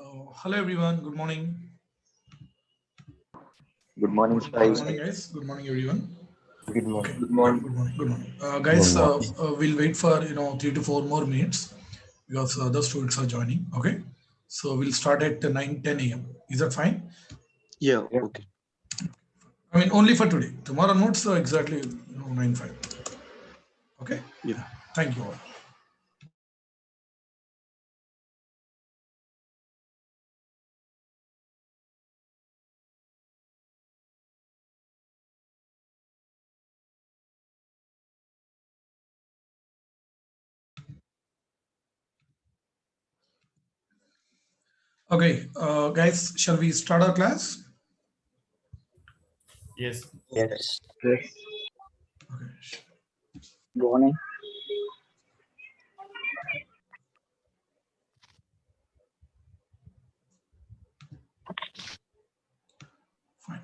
Hello everyone, good morning. Good morning, Good Sai. morning guys, good morning everyone. Good Okay, morning. Good yeah, morning. good morning, good morning. Good Guys, morning. we'll wait for 3 to 4 more minutes because other students are joining. Okay, so we'll start at 9:10 a.m. Is that fine? Yeah, Yeah. okay. I mean only for today. Tomorrow notes exactly 9:05. Okay, Yeah. thank you all. Okay, guys, shall we start our class? Yes. Yes. Okay. Good morning. Fine.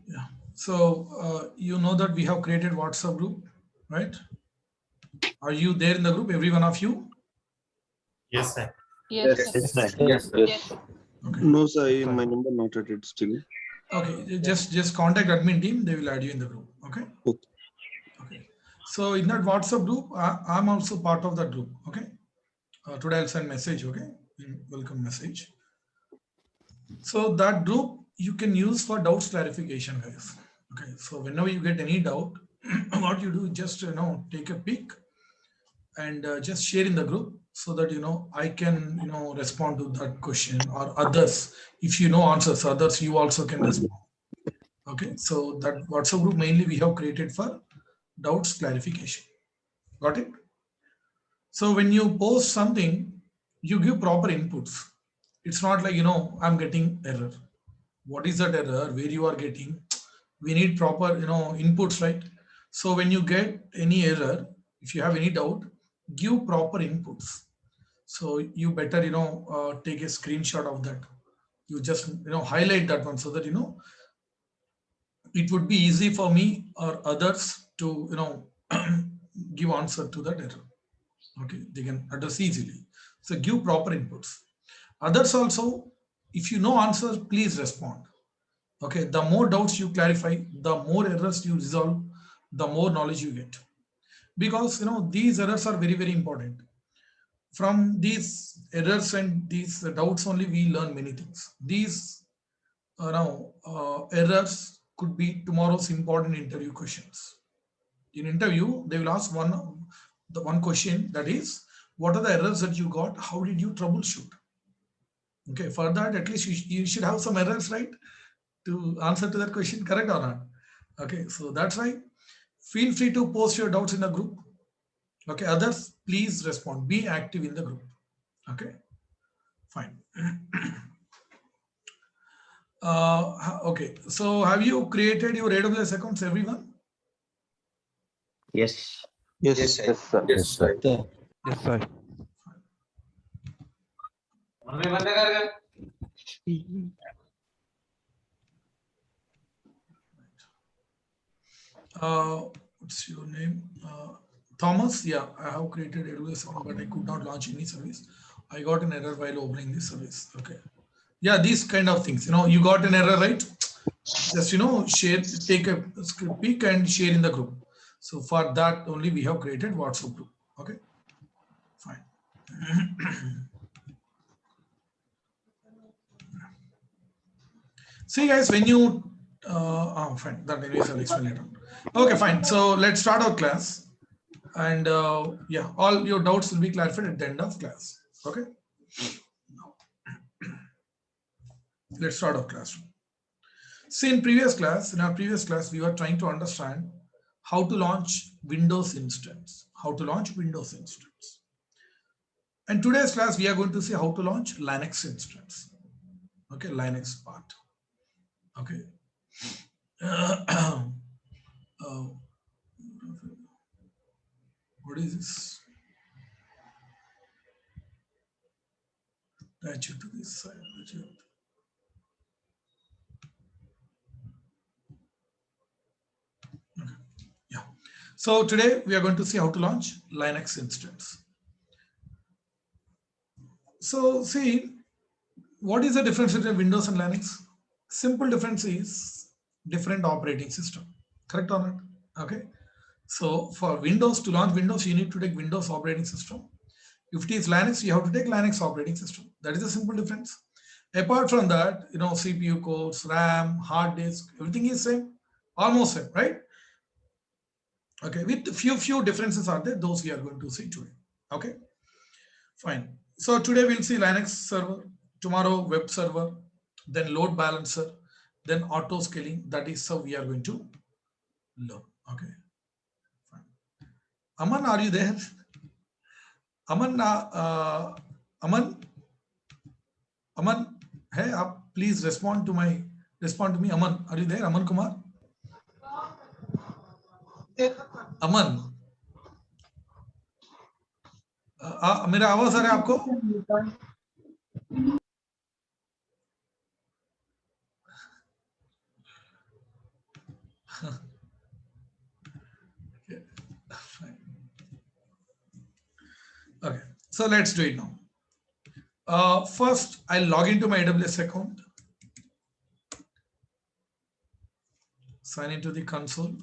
Yeah. So you know that we have created WhatsApp group, right? Are you there in the group, every one of you? Yes, sir. Yes. Yes, sir. Yes. Yes. Okay. No, Sai, my number not added still. Okay. Just contact admin team. They will add you in the group. Okay. Okay. Okay. So in that WhatsApp group, I'm also part of that group. Okay. Today I'll send message. Okay. Welcome message. So that group you can use for doubts clarification, guys. Okay. So whenever you get any doubt, what you do, just take a peek and just share in the group so that I can respond to that question, or others, if you know answers, others you also can respond. Okay, so that WhatsApp group mainly we have created for doubts clarification. Got it? So when you post something, you give proper inputs. It's not like I'm getting error. What is that error, where you are getting? We need proper inputs, right? So when you get any error, if you have any doubt, give proper inputs. So you better take a screenshot of that. You just highlight that one so that it would be easy for me or others to give answer to that error. Okay, they can address easily. So give proper inputs. Others also, if you know answers, please respond. Okay, the more doubts you clarify, the more errors you resolve, the more knowledge you get. Because these errors are very, very important. From these errors and these doubts only we learn many things. These errors could be tomorrow's important interview questions. In interview, they will ask the one question, that is, what are the errors that you got? How did you troubleshoot? Okay, for that, at least you should have some errors, right? To answer to that question, correct or not? Okay, so that's why feel free to post your doubts in the group. Okay, others, please respond. Be active in the group. Okay, fine. Okay, so have you created your AWS accounts, everyone? Yes. Yes. Yes, sir. Yes, sir. Yes, sir. What's your name? Thomas. Yeah, I have created AWS account, but I could not launch any service. I got an error while opening this service. Okay. Yeah, these kind of things. You got an error, right? Just share, take a peek and share in the group. So for that only we have created WhatsApp group. Okay, fine. See guys, when you fine, that anyways I'll explain later. Okay, fine. So let's start our class, and yeah, all your doubts will be clarified at the end of class. Okay, let's start our class. See, in our previous class, we were trying to understand how to launch Windows instance. How to launch Windows instance. And today's class, we are going to see how to launch Linux instance. Okay, Linux part. Okay. What is this? Attach it to this side. So today we are going to see how to launch Linux instance. So see, what is the difference between Windows and Linux? Simple difference is different operating system. Correct or not? Okay. So for Windows, to launch Windows, you need to take Windows operating system. If it is Linux, you have to take Linux operating system. That is a simple difference. Apart from that, CPU cores, RAM, hard disk, everything is same, almost same, right? Okay, with few differences are there. Those we are going to see today. Okay, fine. So today we'll see Linux server, tomorrow web server, then load balancer, then auto scaling. That is how we are going to learn. Okay, fine. Aman, are you there? Aman, Aman, hey, please respond to me. Aman, are you there? Aman Kumar? अमन मेरा आवाज आ रहा है आपको? Okay, so let's do it now. First, I'll log into my AWS account, sign into the console.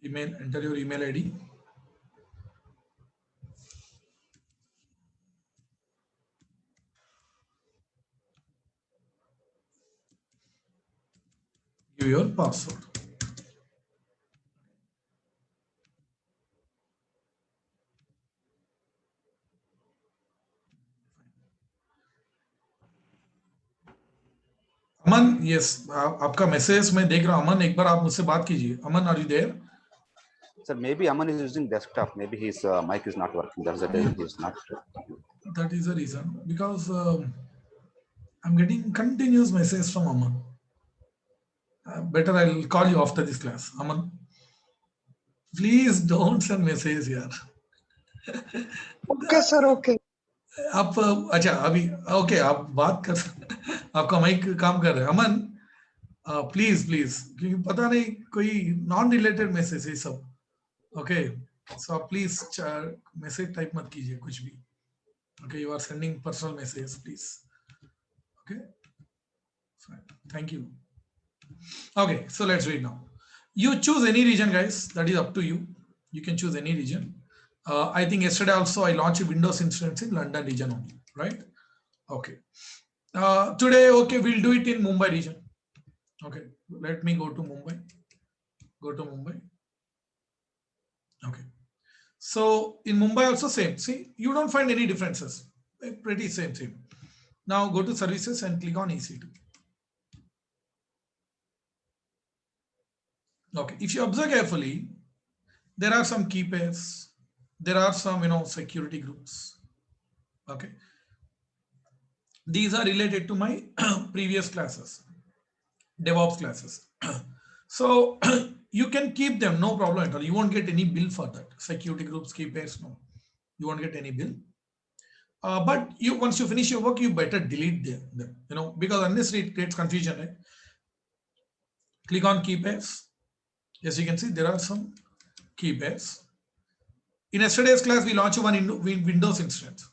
Email, enter your email ID. Give your password. Aman, yes, आपका message मैं देख रहा हूं. अमन, एक बार आप मुझसे बात कीजिए. अमन, are you there? Sir, maybe Aman is using desktop. Maybe his mic is not working. That's the reason he is not. That is the reason, because I'm getting continuous messages from Aman. Better I'll call you after this class. Aman, please don't send messages here. Okay, sir. Okay. आप अच्छा अभी okay आप बात कर आपका mic काम कर रहा है. अमन, प्लीज क्योंकि पता नहीं कोई नॉन रिलेटेड मैसेज है सब. ओके, सो आप प्लीज मैसेज टाइप मत कीजिए कुछ भी. Okay, you are sending personal message please. Okay, thank you. Okay, so let's read now. You choose any region, guys. That is up to you. You can choose any region. I think yesterday also I launched a Windows instance in London region only, right? Okay. Today, okay, we'll do it in Mumbai region. Okay, let me go to Mumbai. Okay. So in Mumbai also same. See, you don't find any differences. Pretty same. Now go to services and click on EC2. Okay, if you observe carefully, there are some key pairs. There are some, security groups. Okay. These are related to my previous classes, DevOps classes. So you can keep them, no problem at all. You won't get any bill for that. Security groups, key pairs, no. You won't get any bill. But once you finish your work, you better delete them, because unless it creates confusion, right? Click on key pairs. Yes, you can see there are some key pairs. In yesterday's class, we launched one Windows instance.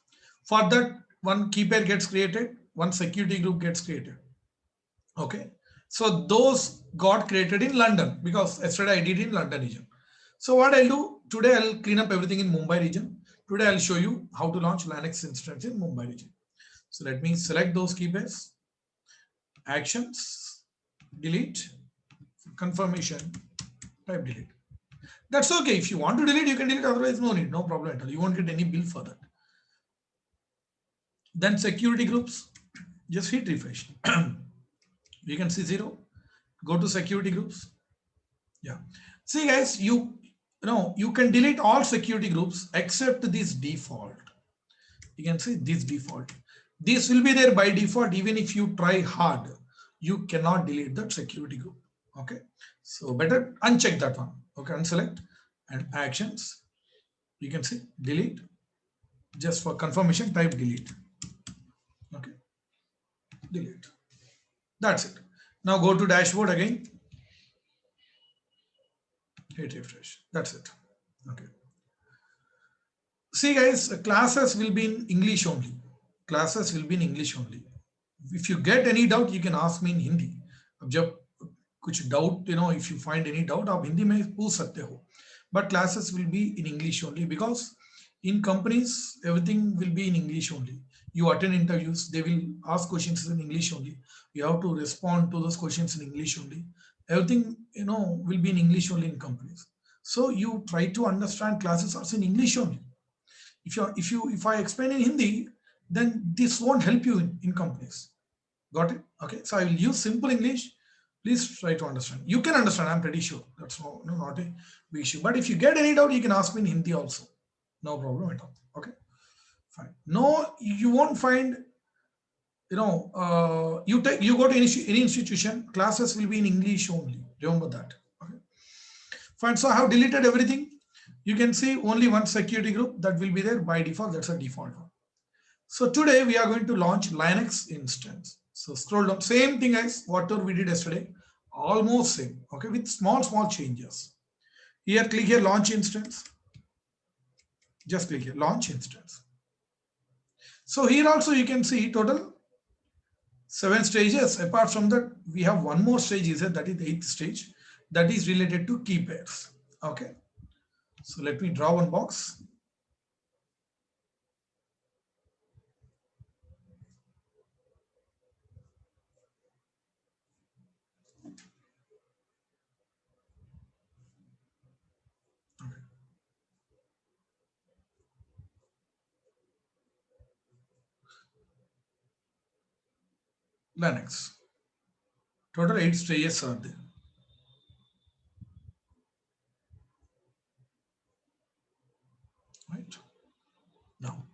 For that, one key pair gets created, one security group gets created. Okay, so those got created in London because yesterday I did in London region. So what I'll do today, I'll clean up everything in Mumbai region. Today I'll show you how to launch Linux instance in Mumbai region. So let me select those key pairs, actions, delete, confirmation, type delete. That's okay. If you want to delete, you can delete. Otherwise, no need, no problem at all. You won't get any bill for that. Then security groups, just hit refresh. You can see 0. Go to security groups. Yeah. See, guys, you can delete all security groups except this default. You can see this default. This will be there by default. Even if you try hard, you cannot delete that security group. Okay. So better uncheck that one. Okay, unselect and actions. You can see delete. Just for confirmation, type delete. Okay, delete. That's it. Now go to dashboard again. Hit refresh. That's it. Okay. See guys, classes will be in English only. Classes will be in English only. If you get any doubt, you can ask me in Hindi. अब जब कुछ doubt, if you find any doubt, आप हिंदी में पूछ सकते हो. But classes will be in English only because in companies, everything will be in English only. You attend interviews, they will ask questions in English only. You have to respond to those questions in English only. Everything, will be in English only in companies. So you try to understand classes also in English only. If I explain in Hindi, then this won't help you in companies. Got it? Okay. So I will use simple English. Please try to understand. You can understand, I'm pretty sure. That's not a big issue. But if you get any doubt, you can ask me in Hindi also. No problem at all. Okay. Fine. No, you won't find, you go to any institution, classes will be in English only. Remember that. Okay. Fine. So I have deleted everything. You can see only one security group that will be there by default. That's a default one. So today we are going to launch Linux instance. So scroll down, same thing as whatever we did yesterday, almost same, okay, with small changes. Here, click here, launch instance. Just click here, launch instance. So here also you can see total 7 stages. Apart from that, we have one more stage, that is the 8th stage, that is related to key pairs. Okay. So let me draw one box. Linux. Total 8 stages are there. Right. Now,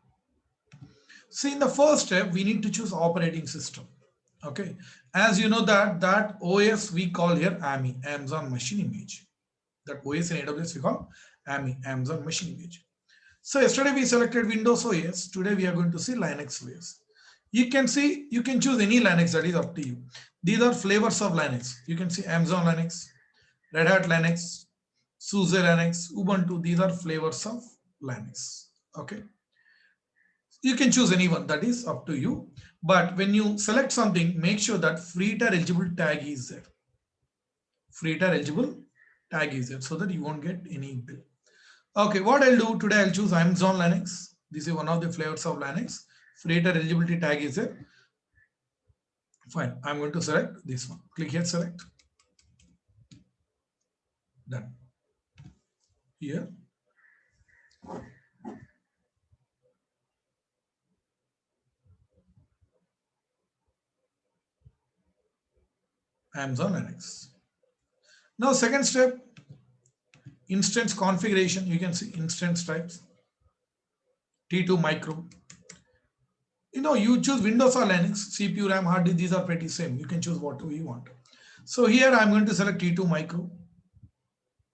see, in the first step, we need to choose operating system. Okay. As you know that OS we call here AMI, Amazon Machine Image. That OS in AWS we call AMI, Amazon Machine Image. So yesterday we selected Windows OS. Today we are going to see Linux OS. You can choose any Linux, that is up to you. These are flavors of Linux. You can see Amazon Linux, Red Hat Linux, SUSE Linux, Ubuntu. These are flavors of Linux. Okay. You can choose any one, that is up to you. But when you select something, make sure that free tier eligible tag is there. Free tier eligible tag is there so that you won't get any bill. Okay, what I'll do today, I'll choose Amazon Linux. This is one of the flavors of Linux. Free tier eligibility tag is there. Fine, I'm going to select this one. Click here, select. Done. Here. Amazon Linux. Now, second step, instance configuration. You can see instance types. T2 micro. You choose Windows or Linux, CPU, RAM, hard disk, these are pretty same. You can choose whatever you want. So here I'm going to select T2 micro,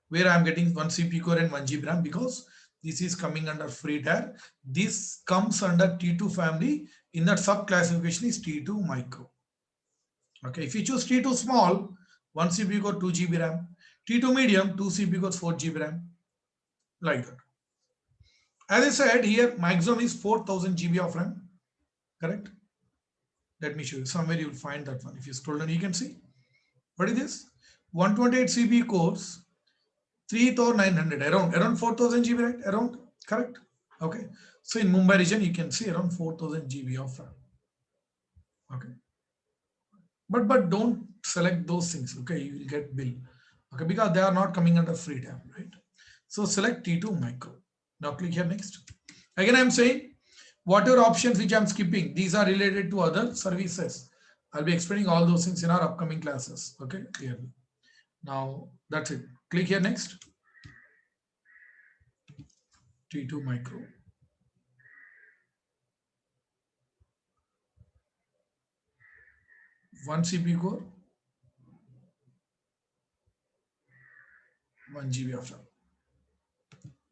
where I'm getting 1 CPU core and 1 GB RAM because this is coming under free tier. This comes under T2 family. In that sub classification is T2 micro. Okay, if you choose T2 small, 1 CPU core, 2 GB RAM. T2 medium, 2 CPU cores, 4 GB RAM. Like that. As I said, here maximum is 4000 GB of RAM. Correct? Let me show you. Somewhere you will find that one. If you scroll down, you can see. What is this? 128 CPU cores, 3900, around 4000 GB, right? Around, correct? Okay. So in Mumbai region, you can see around 4000 GB of RAM. Okay. But don't select those things. Okay. You will get bill. Okay. Because they are not coming under free tab, right? So select T2 micro. Now click here next. Again, I'm saying, whatever options which I'm skipping, these are related to other services. I'll be explaining all those things in our upcoming classes. Okay, clearly. Now that's it. Click here next. T2 micro. One CPU core, 1 GB of RAM.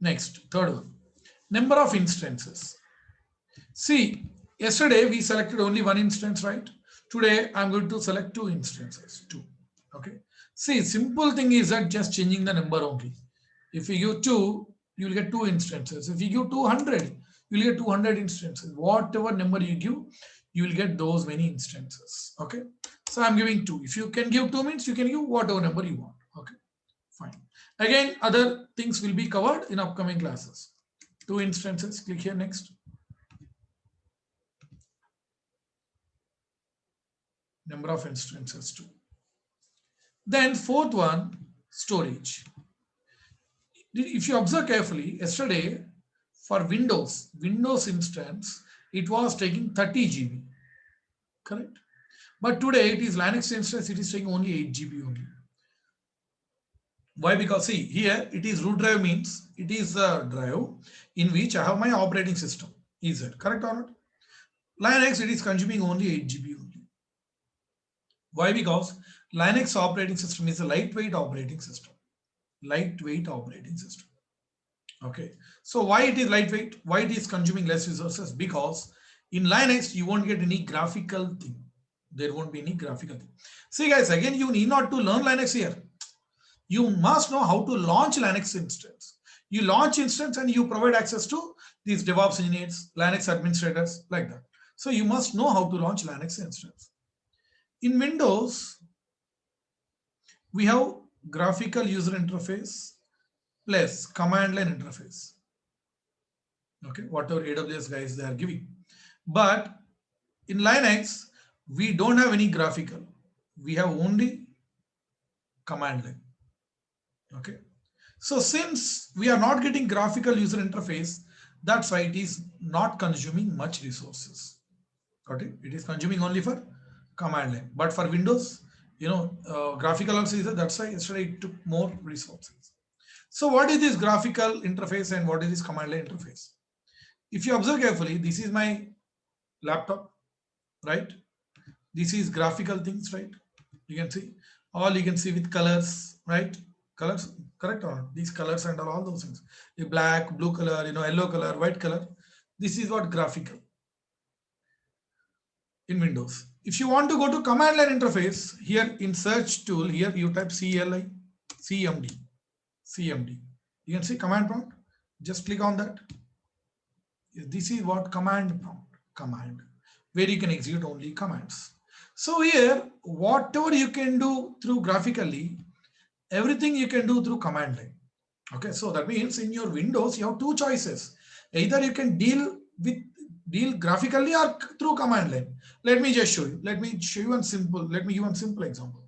Next, third one. Number of instances. See, yesterday we selected only one instance, right? Today I'm going to select 2 instances, 2. Okay. See, simple thing is that just changing the number only. If you give 2, you will get 2 instances. If you give 200, you will get 200 instances. Whatever number you give, you will get those many instances. Okay. So I'm giving 2. If you can give 2 means you can give whatever number you want. Okay. Fine. Again, other things will be covered in upcoming classes. 2 instances. Click here next. Number of instances 2. Then 4th one, storage. If you observe carefully, yesterday for Windows instance, it was taking 30 GB. Correct? But today it is Linux instance, it is taking only 8 GB only. Why? Because see, here it is root drive, means it is a drive in which I have my operating system. Is it correct or not? Linux, it is consuming only 8 GB only. Why? Because Linux operating system is a lightweight operating system. Lightweight operating system. Okay. So why it is lightweight? Why it is consuming less resources? Because in Linux, you won't get any graphical thing. There won't be any graphical thing. See guys, again, you need not to learn Linux here. You must know how to launch Linux instance. You launch instance and you provide access to these DevOps engineers, Linux administrators, like that. So you must know how to launch Linux instance. In Windows, we have graphical user interface plus command line interface. Okay, whatever AWS guys they are giving. But in Linux, we don't have any graphical. We have only command line. Okay. So since we are not getting graphical user interface, that's why it is not consuming much resources. Okay. It is consuming only for command line. But for Windows, graphical also is there. That's why yesterday it took more resources. So what is this graphical interface and what is this command line interface? If you observe carefully, this is my laptop, right? This is graphical things, right? You can see all, you can see with colors, right? Colors, correct or not? These colors and all those things. The black, blue color, yellow color, white color. This is what graphical in Windows. If you want to go to command line interface, here in search tool, here you type CLI, CMD. You can see command prompt. Just click on that. This is what command prompt, command, where you can execute only commands. So here, whatever you can do through graphically, everything you can do through command line. Okay, so that means in your Windows, you have 2 choices. Either you can deal graphically or through command line. Let me just show you. Let me give one simple example.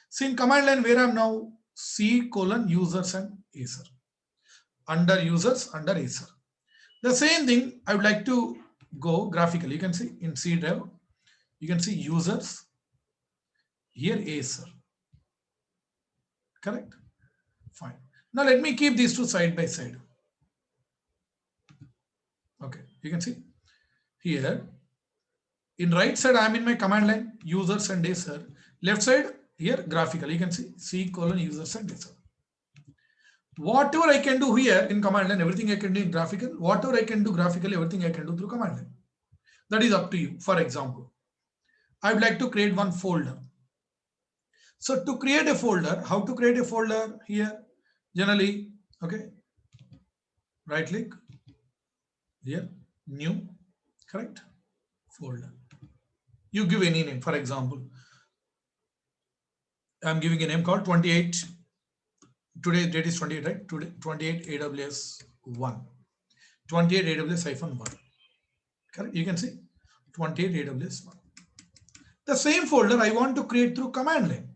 See, in command line, where I am now, C:users and AZURE. Under users, under AZURE. The same thing, I would like to go graphically. You can see in C drive, you can see users, here AZURE. Correct? Fine. Now let me keep these 2 side by side. Okay, you can see here in right side I am in my command line, users and AZURE. Left side here graphical, you can see C:users and AZURE. Whatever I can do here in command line, everything I can do in graphical. Whatever I can do graphically, everything I can do through command line. That is up to you. For example, I would like to create one folder. So to create a folder, how to create a folder here? Generally, okay, right click here, new, correct, folder. You give any name. For example, I'm giving a name called 28. Today date is 28, right? Today 28 AWS 1. 28 AWS-1. Correct? You can see 28 AWS 1. The same folder I want to create through command line.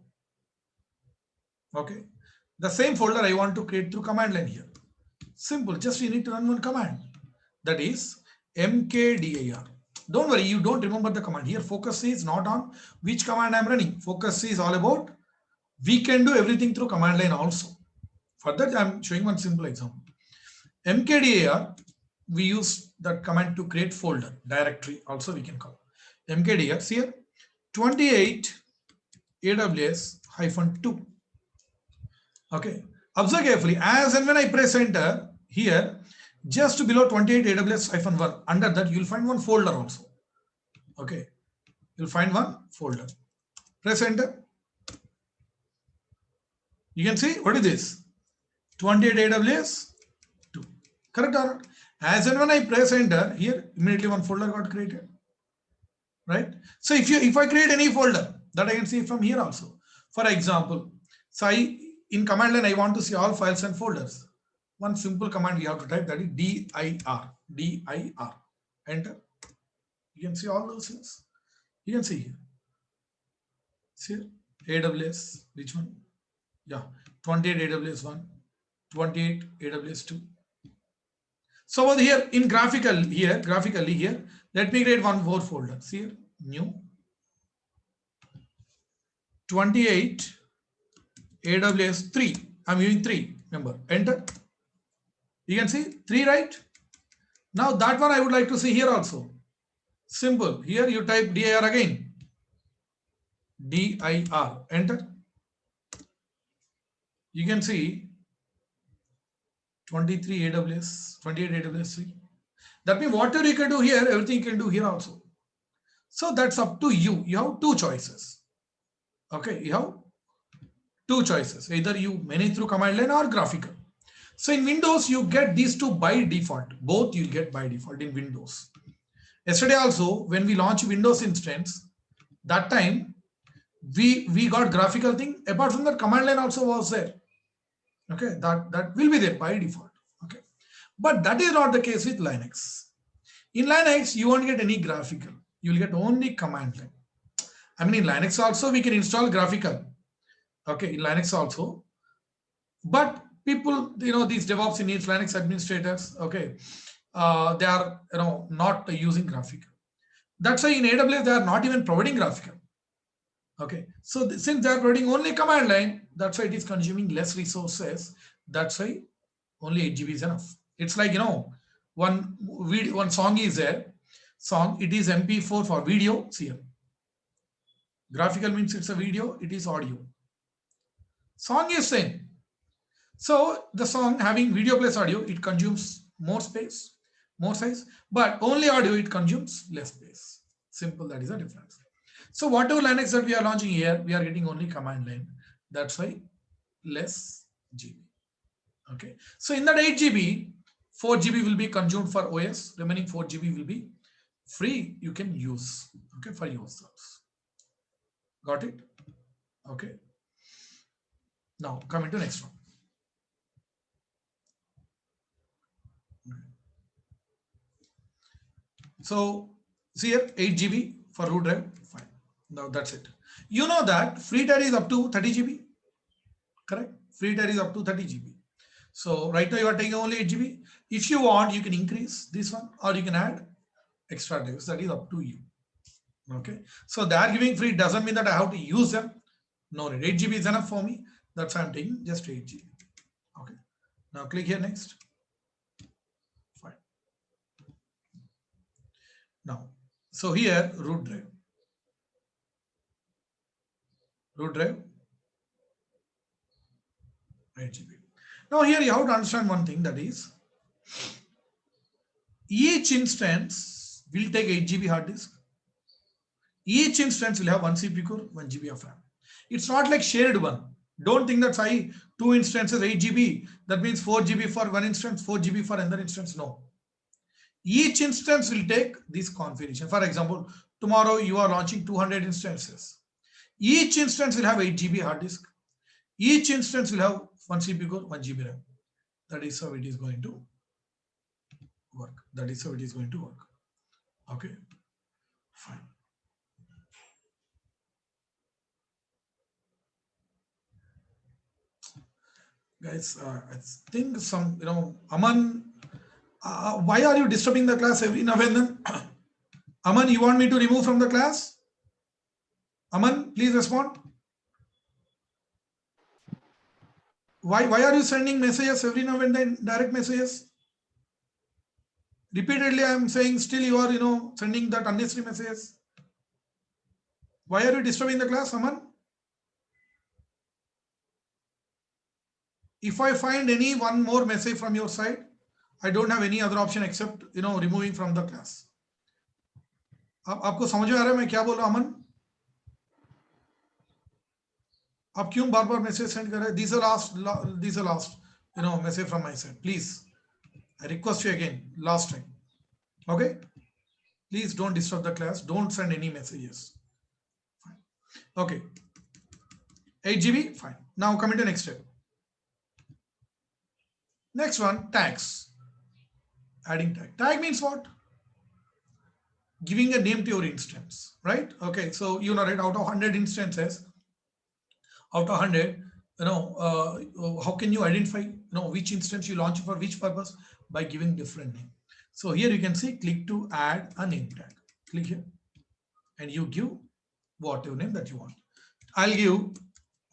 Okay. The same folder I want to create through command line here. Simple. Just you need to run one command. That is mkdir. Don't worry, you don't remember the command. Here focus is not on which command I'm running. Focus is all about we can do everything through command line also. For that, I'm showing one simple example. mkdir, we use that command to create folder, directory also we can call. mkdir, see here, 28 AWS-2. Okay, observe carefully. As and when I press enter, here, just below 28 AWS-1, under that, you'll find one folder also. Okay, You'll find one folder. Press enter. You can see what is this? 28 AWS 2. Correct or not? As and when I press enter, here immediately one folder got created. Right? So if I create any folder that I can see from here also. For example, so in command line I want to see all files and folders. One simple command we have to type, that is dir. Enter. You can see all those things. You can see here. See here, AWS, which one? Yeah, 28 AWS 1, 28 AWS 2. So over here in graphically here, let me create one more folder. See here, new 28 AWS 3. I'm using 3. Remember, enter. You can see 3, right? Now that one I would like to see here also. Simple. Here you type dir again. dir. Enter. You can see 23 AWS, 28 AWS 3. That means whatever you can do here, everything you can do here also. So that's up to you. You have two choices. Okay, you have two choices. Either you manage through command line or graphical. So in Windows, you get these two by default. Both you'll get by default in Windows. Yesterday also, when we launched Windows instance, that time we got graphical thing. Apart from that, command line also was there. Okay, that will be there by default. Okay, but that is not the case with Linux. In Linux, you won't get any graphical. You will get only command line. I mean, in Linux also we can install graphical. Okay, in Linux also, but people, these DevOps engineers, Linux administrators, okay, they are not using graphical. That's why in AWS they are not even providing graphical. Okay, so since they are providing only command line, that's why it is consuming less resources. That's why only 8 GB is enough. It's like one song is there. Song, it is MP4 for video. See here. Graphical means it's a video, it is audio. Song is same. So the song having video plus audio, it consumes more space, more size, but only audio, it consumes less space. Simple, that is the difference. So whatever Linux that we are launching here, we are getting only command line. That's why less GB. Okay. So in that 8 GB, 4 GB will be consumed for OS. Remaining 4 GB will be free. You can use, okay, for yourselves. Got it? Okay. Now coming to next one. So see here, 8 GB for root drive. Fine. Now that's it. You know that free tier is up to 30 GB. Correct? Free tier is up to 30 GB. So right now you are taking only 8 GB. If you want, you can increase this one or you can add extra drives. That is up to you. Okay. So they are giving free doesn't mean that I have to use them. No, 8 GB is enough for me. That's why I'm taking just 8 GB. Okay. Now click here next. Fine. Now, so here root drive. Root drive 8 GB. Now here you have to understand one thing, that is each instance will take 8 GB hard disk. Each instance will have 1 CPU core, 1 GB of RAM. It's not like shared one. Don't think that two instances 8 GB, that means 4 GB for one instance, 4 GB for another instance. No. Each instance will take this configuration. For example, tomorrow you are launching 200 instances. Each instance will have 8 GB hard disk. Each instance will have 1 CPU core, 1 GB RAM. That is how it is going to work. That is how it is going to work. Okay, fine. Guys, I think some, Aman, why are you disturbing the class every now and then? Aman, you want me to remove from the class? Aman, please respond. Why are you sending messages every now and then, direct messages? Repeatedly, I am saying still you are, sending that unnecessary messages. Why are you disturbing the class, Aman? If I find any one more message from your side, I don't have any other option except, removing from the class. आपको समझ में आ रहा है मैं क्या बोल रहा हूं अमन? आप क्यों बार बार मैसेज सेंड कर रहे हैं? These are last message from my side. Please, I request you again, last time. Okay, please don't disturb the class. Don't send any messages. Fine. Okay, 8 GB, fine. Now coming to next step. Next one, tags. Adding tag. Tag means what? Giving a name to your instance, right? Okay, so right, out of 100 instances, out of 100, how can you identify, which instance you launch for which purpose? By giving different name. So here you can see, click to add a name tag. Click here, and you give whatever name that you want. I'll give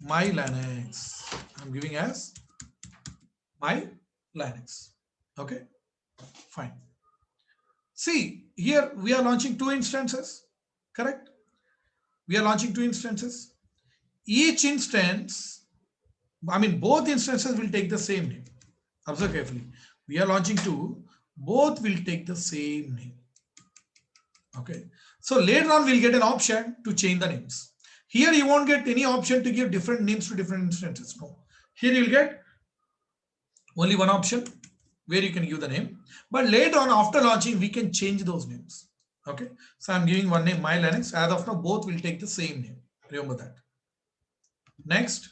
my Linux. I'm giving as my Linux. Okay, fine. See, here we are launching 2 instances, correct? We are launching 2 instances. Each instance, both instances will take the same name. Observe carefully. We are launching 2, both will take the same name. Okay. So later on, we'll get an option to change the names. Here you won't get any option to give different names to different instances. No. Here you'll get only one option where you can give the name. But later on, after launching, we can change those names. Okay. So I'm giving one name, my Linux. As of now, both will take the same name. Remember that. Next.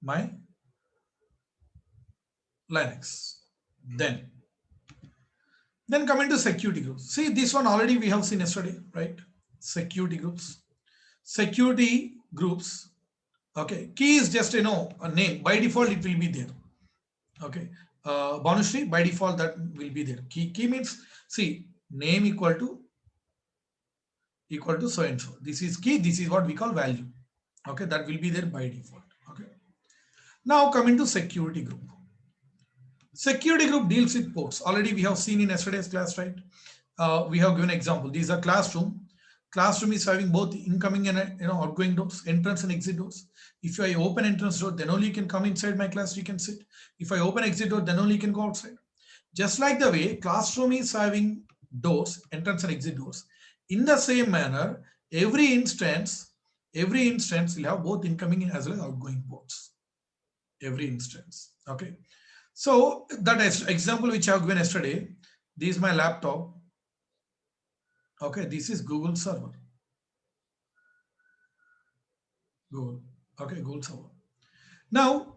My Linux. Then coming to security groups. See, this one already we have seen yesterday, right? Security groups. Security groups. Okay. Key is just a name. By default, it will be there. Okay. Bonusly, by default, that will be there. Key means, see, name equal to so and so. This is key. This is what we call value. Okay. That will be there by default. Okay. Now coming to security group. Security group deals with ports. Already we have seen in yesterday's class, right? We have given example. These are classroom. Classroom is having both incoming and outgoing doors, entrance and exit doors. If I open entrance door, then only you can come inside my class, you can sit. If I open exit door, then only you can go outside. Just like the way classroom is having doors, entrance and exit doors. In the same manner, every instance will have both incoming as well as outgoing ports. Every instance. Okay. So that example which I have given yesterday, this is my laptop. Okay, this is Google server. Google. Okay, Google server. Now,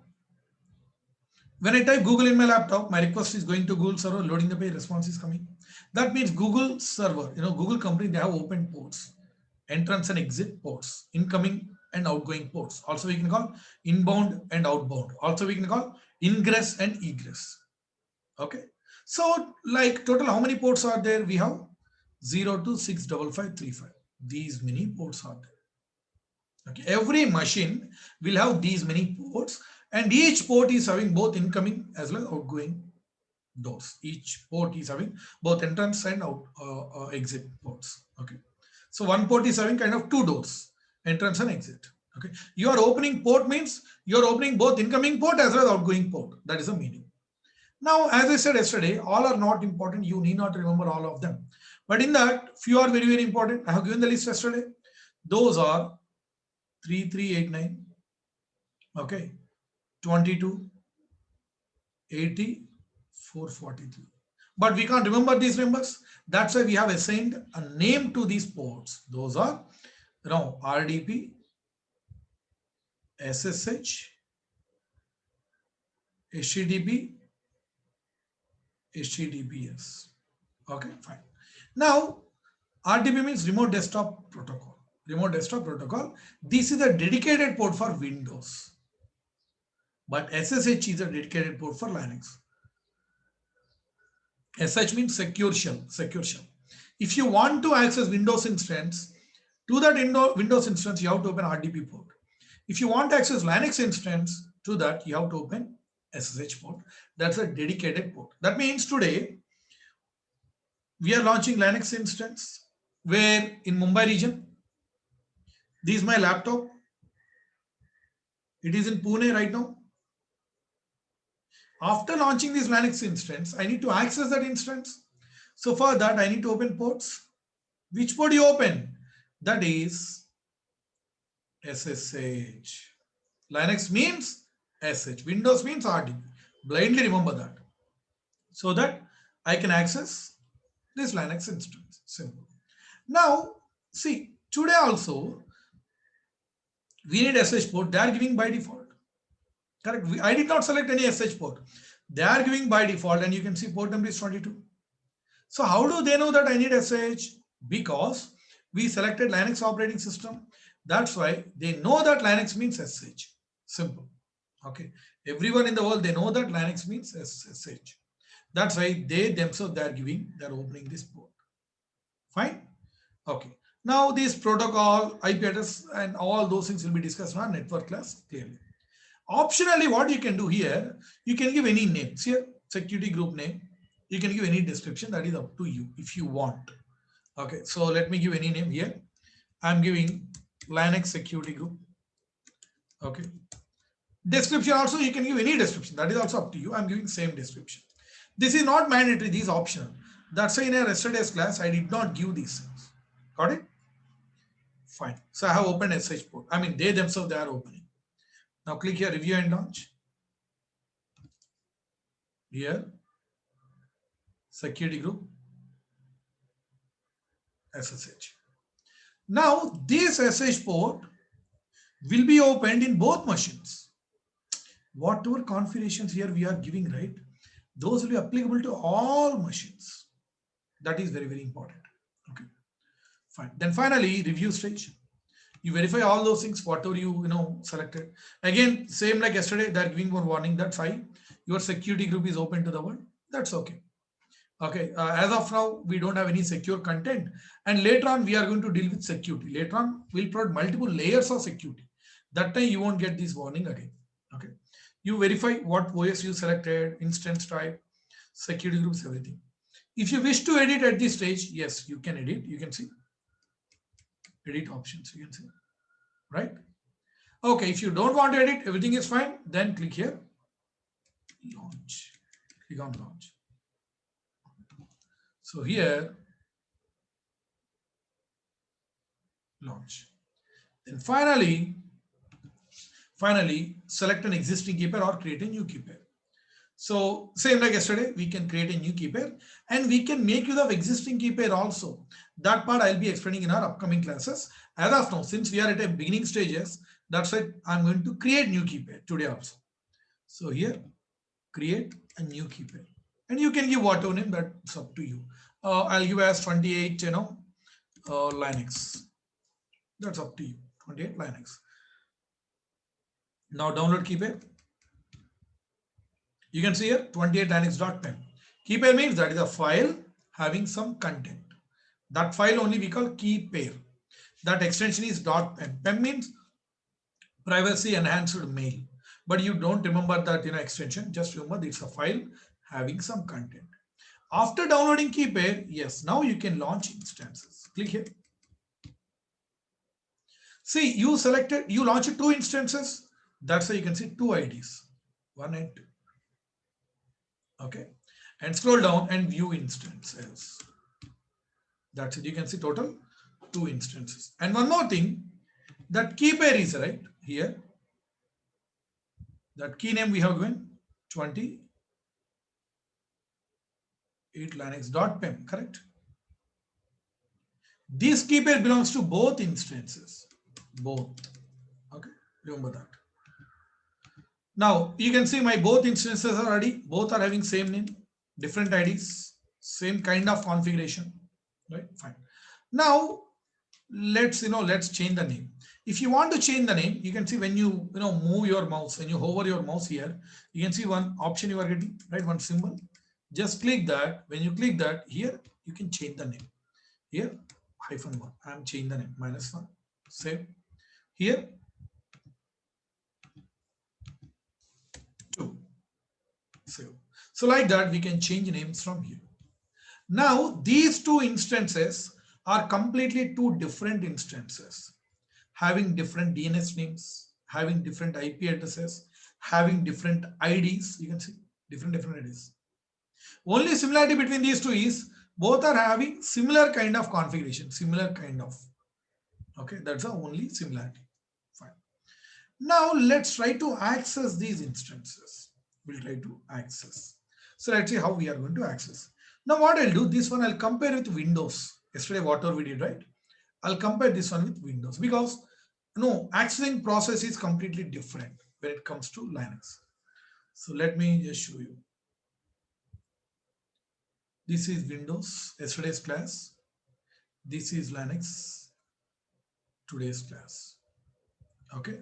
when I type Google in my laptop, my request is going to Google server, loading the page, response is coming. That means Google server, Google company, they have open ports, entrance and exit ports, incoming and outgoing ports. Also, we can call inbound and outbound. Also, we can call ingress and egress. Okay. So, like total, how many ports are there? We have 0 to 65535. These many ports are there. Okay. Every machine will have these many ports, and each port is having both incoming as well as outgoing doors. Each port is having both entrance and exit ports. Okay. So one port is having kind of 2 doors, entrance and exit. Okay. Your opening port means you're opening both incoming port as well as outgoing port. That is the meaning. Now, as I said yesterday, all are not important. You need not remember all of them. But in that, few are very, very important. I have given the list yesterday. Those are 3389, okay, 22, 80, 443. But we can't remember these numbers. That's why we have assigned a name to these ports. Those are, RDP, SSH, HTTP, HTTPS. Okay, fine. Now, RDP means remote desktop protocol. Remote desktop protocol. This is a dedicated port for Windows. But SSH is a dedicated port for Linux. SSH means secure shell. Secure shell. If you want to access Windows instance, to that Windows instance, you have to open RDP port. If you want to access Linux instance, to that, you have to open SSH port. That's a dedicated port. That means today, we are launching Linux instance where in Mumbai region, this is my laptop. It is in Pune right now. After launching this Linux instance, I need to access that instance. So for that, I need to open ports. Which port you open? That is SSH. Linux means SH. Windows means RDP. Blindly remember that. So that I can access this Linux instance. Simple. Now, see, today also, we need SH port. They are giving by default. Correct. I did not select any SH port. They are giving by default, and you can see port number is 22. So how do they know that I need SH? Because we selected Linux operating system. That's why they know that Linux means SH. Simple. Okay. Everyone in the world, they know that Linux means SSH. That's why they themselves, they're opening this port. Fine. Okay. Now this protocol, IP address, and all those things will be discussed in our network class clearly. Optionally, what you can do here, you can give any name. See here, security group name. You can give any description, that is up to you if you want. Okay, so let me give any name here. I'm giving Linux security group. Okay. Description also, you can give any description. That is also up to you. I'm giving same description. This is not mandatory. This is optional. That's why in our yesterday's class, I did not give these things. Got it? Fine. So I have opened SH port. I mean, they themselves, they are opening. Now click here, review and launch. Here, security group, SSH. Now this SSH port will be opened in both machines. Whatever configurations here we are giving, right? Those will be applicable to all machines. That is very, very important. Okay, fine. Then finally, review stage. You verify all those things, whatever you selected. Again, same like yesterday, they're giving one warning. That's fine. Your security group is open to the world. That's okay. Okay. As of now, we don't have any secure content, and later on we are going to deal with security. Later on, we'll provide multiple layers of security. That time you won't get this warning again. Okay. You verify what OS you selected, instance type, security groups, everything. If you wish to edit at this stage, yes, you can edit. You can see edit options. You can see, right? Okay. If you don't want to edit, everything is fine. Then click here, launch. Click on launch. So here, launch. Then finally, select an existing key pair or create a new key pair. So same like yesterday, we can create a new key pair and we can make use of existing key pair also. That part I'll be explaining in our upcoming classes. As of now, since we are at a beginning stages, that's why I'm going to create new key pair today also. So here, create a new key pair. And you can give whatever name, that's up to you. I'll give as 28, Linux. That's up to you, 28 Linux. Now download key pair. You can see here 28 linux.pem. Key pair means that is a file having some content. That file only we call key pair. That extension is .pem. Pem means privacy enhanced mail. But you don't remember that extension. Just remember it's a file having some content. After downloading key pair, yes, now you can launch instances. Click here. See, you launched 2 instances. That's why you can see 2 IDs, 1 and 2. Okay, and scroll down and view instances. That's it. You can see total 2 instances. And one more thing, that key pair is right here. That key name we have given 28 linux.pem, correct? This key pair belongs to both instances. Both. Okay, remember that. Now you can see my both instances are ready. Both are having same name, different IDs, same kind of configuration. Right? Fine. Now let's change the name. If you want to change the name, you can see when you move your mouse, when you hover your mouse here, you can see one option you are getting, right? One symbol. Just click that. When you click that, here you can change the name. Here -1. I'm changing the name -1. Save. Here 2. Save. So like that we can change names from here. Now these 2 instances are completely 2 different instances, having different DNS names, having different IP addresses, having different IDs. You can see Different IDs. Only similarity between these two is both are having similar kind of configuration, similar kind of. Okay, that's the only similarity. Fine. Now let's try to access these instances. We'll try to access. So let's see how we are going to access. Now what I'll do, this one I'll compare with Windows. Yesterday, whatever we did, right? I'll compare this one with Windows because no, accessing process is completely different when it comes to Linux. So let me just show you. This is Windows, yesterday's class. This is Linux, today's class. Okay.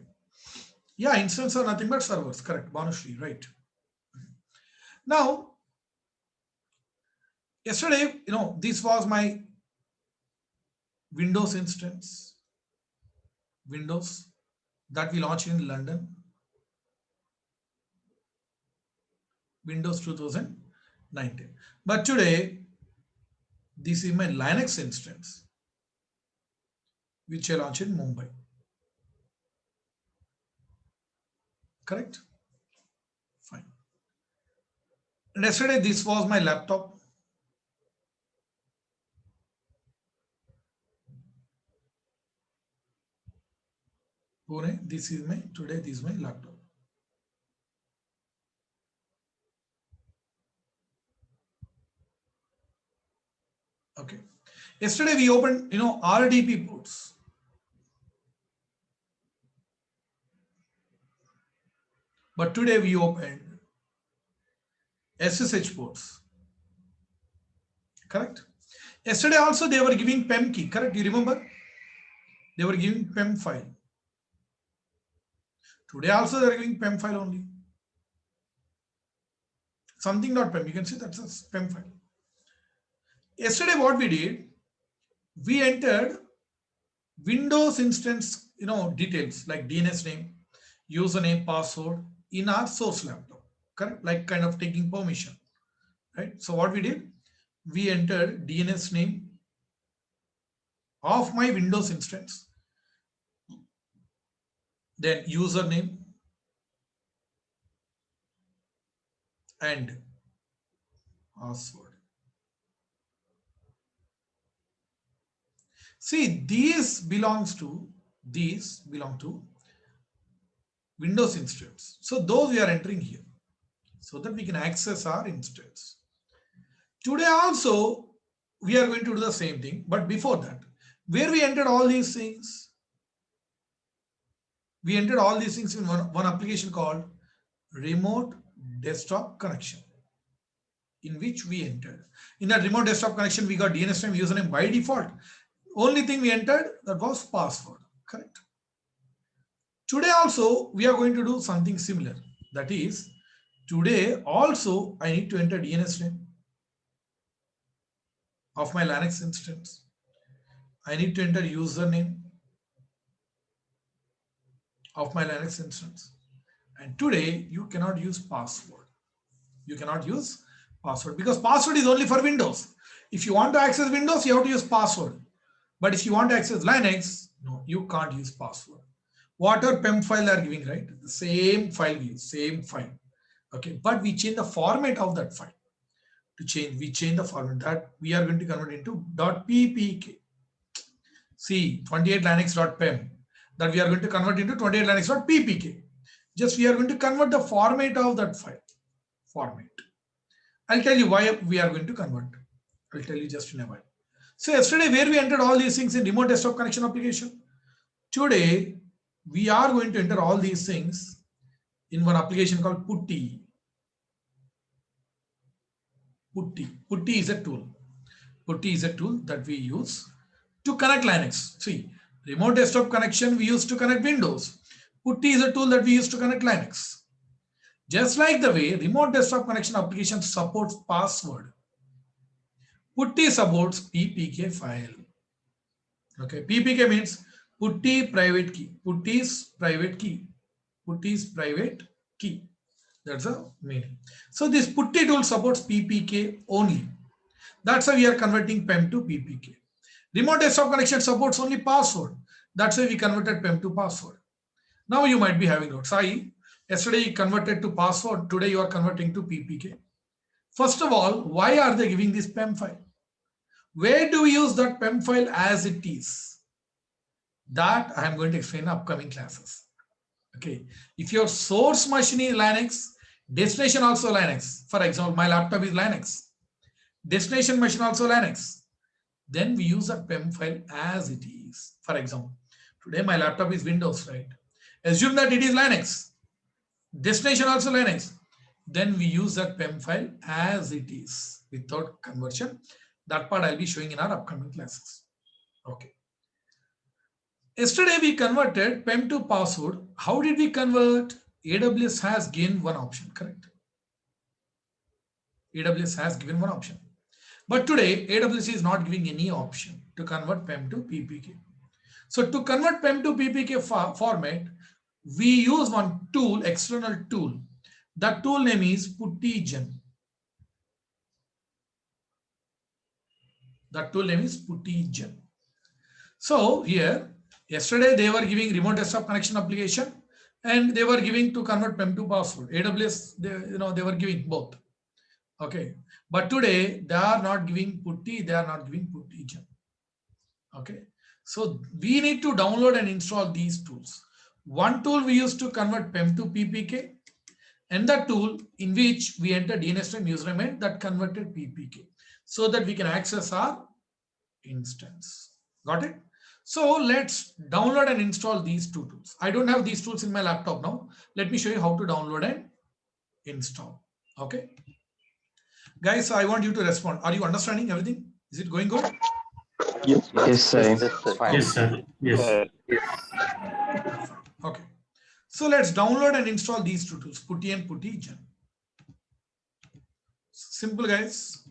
Yeah, instance are nothing but servers. Correct. Banushree, right. Now, yesterday, this was my Windows instance. Windows that we launched in London. Windows 2019. But today, this is my Linux instance, which I launched in Mumbai. Correct? Fine. And yesterday, this was my laptop. Pune, this is my, today, this is my laptop. Okay. Yesterday, we opened, RDP ports. But today we opened SSH ports. Correct? Yesterday also they were giving PEM key. Correct? You remember? They were giving PEM file. Today also they are giving PEM file only. Something.pem. You can see that's a PEM file. Yesterday what we did, we entered Windows instance, details like DNS name, username, password in our source laptop. Correct? Like kind of taking permission. Right? So what we did, we entered DNS name of my Windows instance, then username and password. See, these belong to Windows instance. So those we are entering here so that we can access our instance. Today also we are going to do the same thing, but before that, where we entered all these things, we entered all these things in one application called remote desktop connection, in which we entered. In that remote desktop connection, we got DNS name, username by default. Only thing we entered that was password. Correct? Today also we are going to do something similar. That is, today also I need to enter DNS name of my Linux instance. I need to enter username of my Linux instance. And today you cannot use password. You cannot use password because password is only for Windows. If you want to access Windows, you have to use password. But if you want to access Linux, no, you can't use password. Whatever PEM file they are giving, right? The same file we use, same file. Okay, but we change the format of that file. We change the format that we are going to convert into .ppk. See, 28linux.pem that we are going to convert into 28linux.ppk. Just we are going to convert the format of that file. Format. I'll tell you why we are going to convert. I'll tell you just in a while. So yesterday where we entered all these things in remote desktop connection application, today we are going to enter all these things in one application called Putty. Putty is a tool. Putty is a tool that we use to connect Linux. See, remote desktop connection we use to connect Windows. Putty is a tool that we use to connect Linux. Just like the way remote desktop connection application supports password, Putty supports PPK file. Okay, PPK means Putty private key. Putty's private key. Putty's private key. That's the meaning. So this Putty tool supports PPK only. That's why we are converting PEM to PPK. Remote desktop connection supports only password. That's why we converted PEM to password. Now you might be having notes. Sai, Yesterday you converted to password. Today you are converting to PPK. First of all, why are they giving this PEM file? Where do we use that PEM file as it is? That I am going to explain in upcoming classes. Okay. If your source machine is Linux, destination also Linux. For example, my laptop is Linux. Destination machine also Linux. Then we use a PEM file as it is. For example, today my laptop is Windows, right? Assume that it is Linux. Destination also Linux. Then we use that PEM file as it is without conversion. That part I'll be showing in our upcoming classes. Okay. Yesterday we converted PEM to password. How did we convert? AWS has given one option, correct? AWS has given one option. But today AWS is not giving any option to convert PEM to PPK. So to convert PEM to PPK format, we use one tool, external tool. That tool name is PuttyGen. That tool name is PuttyGen. So here, yesterday they were giving remote desktop connection application, and they were giving to convert PEM to password. AWS, they were giving both. Okay, but today they are not giving Putty, they are not giving PuttyGen. Okay, so we need to download and install these tools. One tool we use to convert PEM to PPK, and the tool in which we enter DNS name username that converted PPK, so that we can access our instance. Got it? So let's download and install these two tools. I don't have these tools in my laptop now. Let me show you how to download and install. Okay. Guys, so I want you to respond. Are you understanding everything? Is it going good? Yes. Yes, sir. it's fine. Yes, sir. Yes. Okay. So let's download and install these two tools, Putty and PuttyGen. Simple, guys.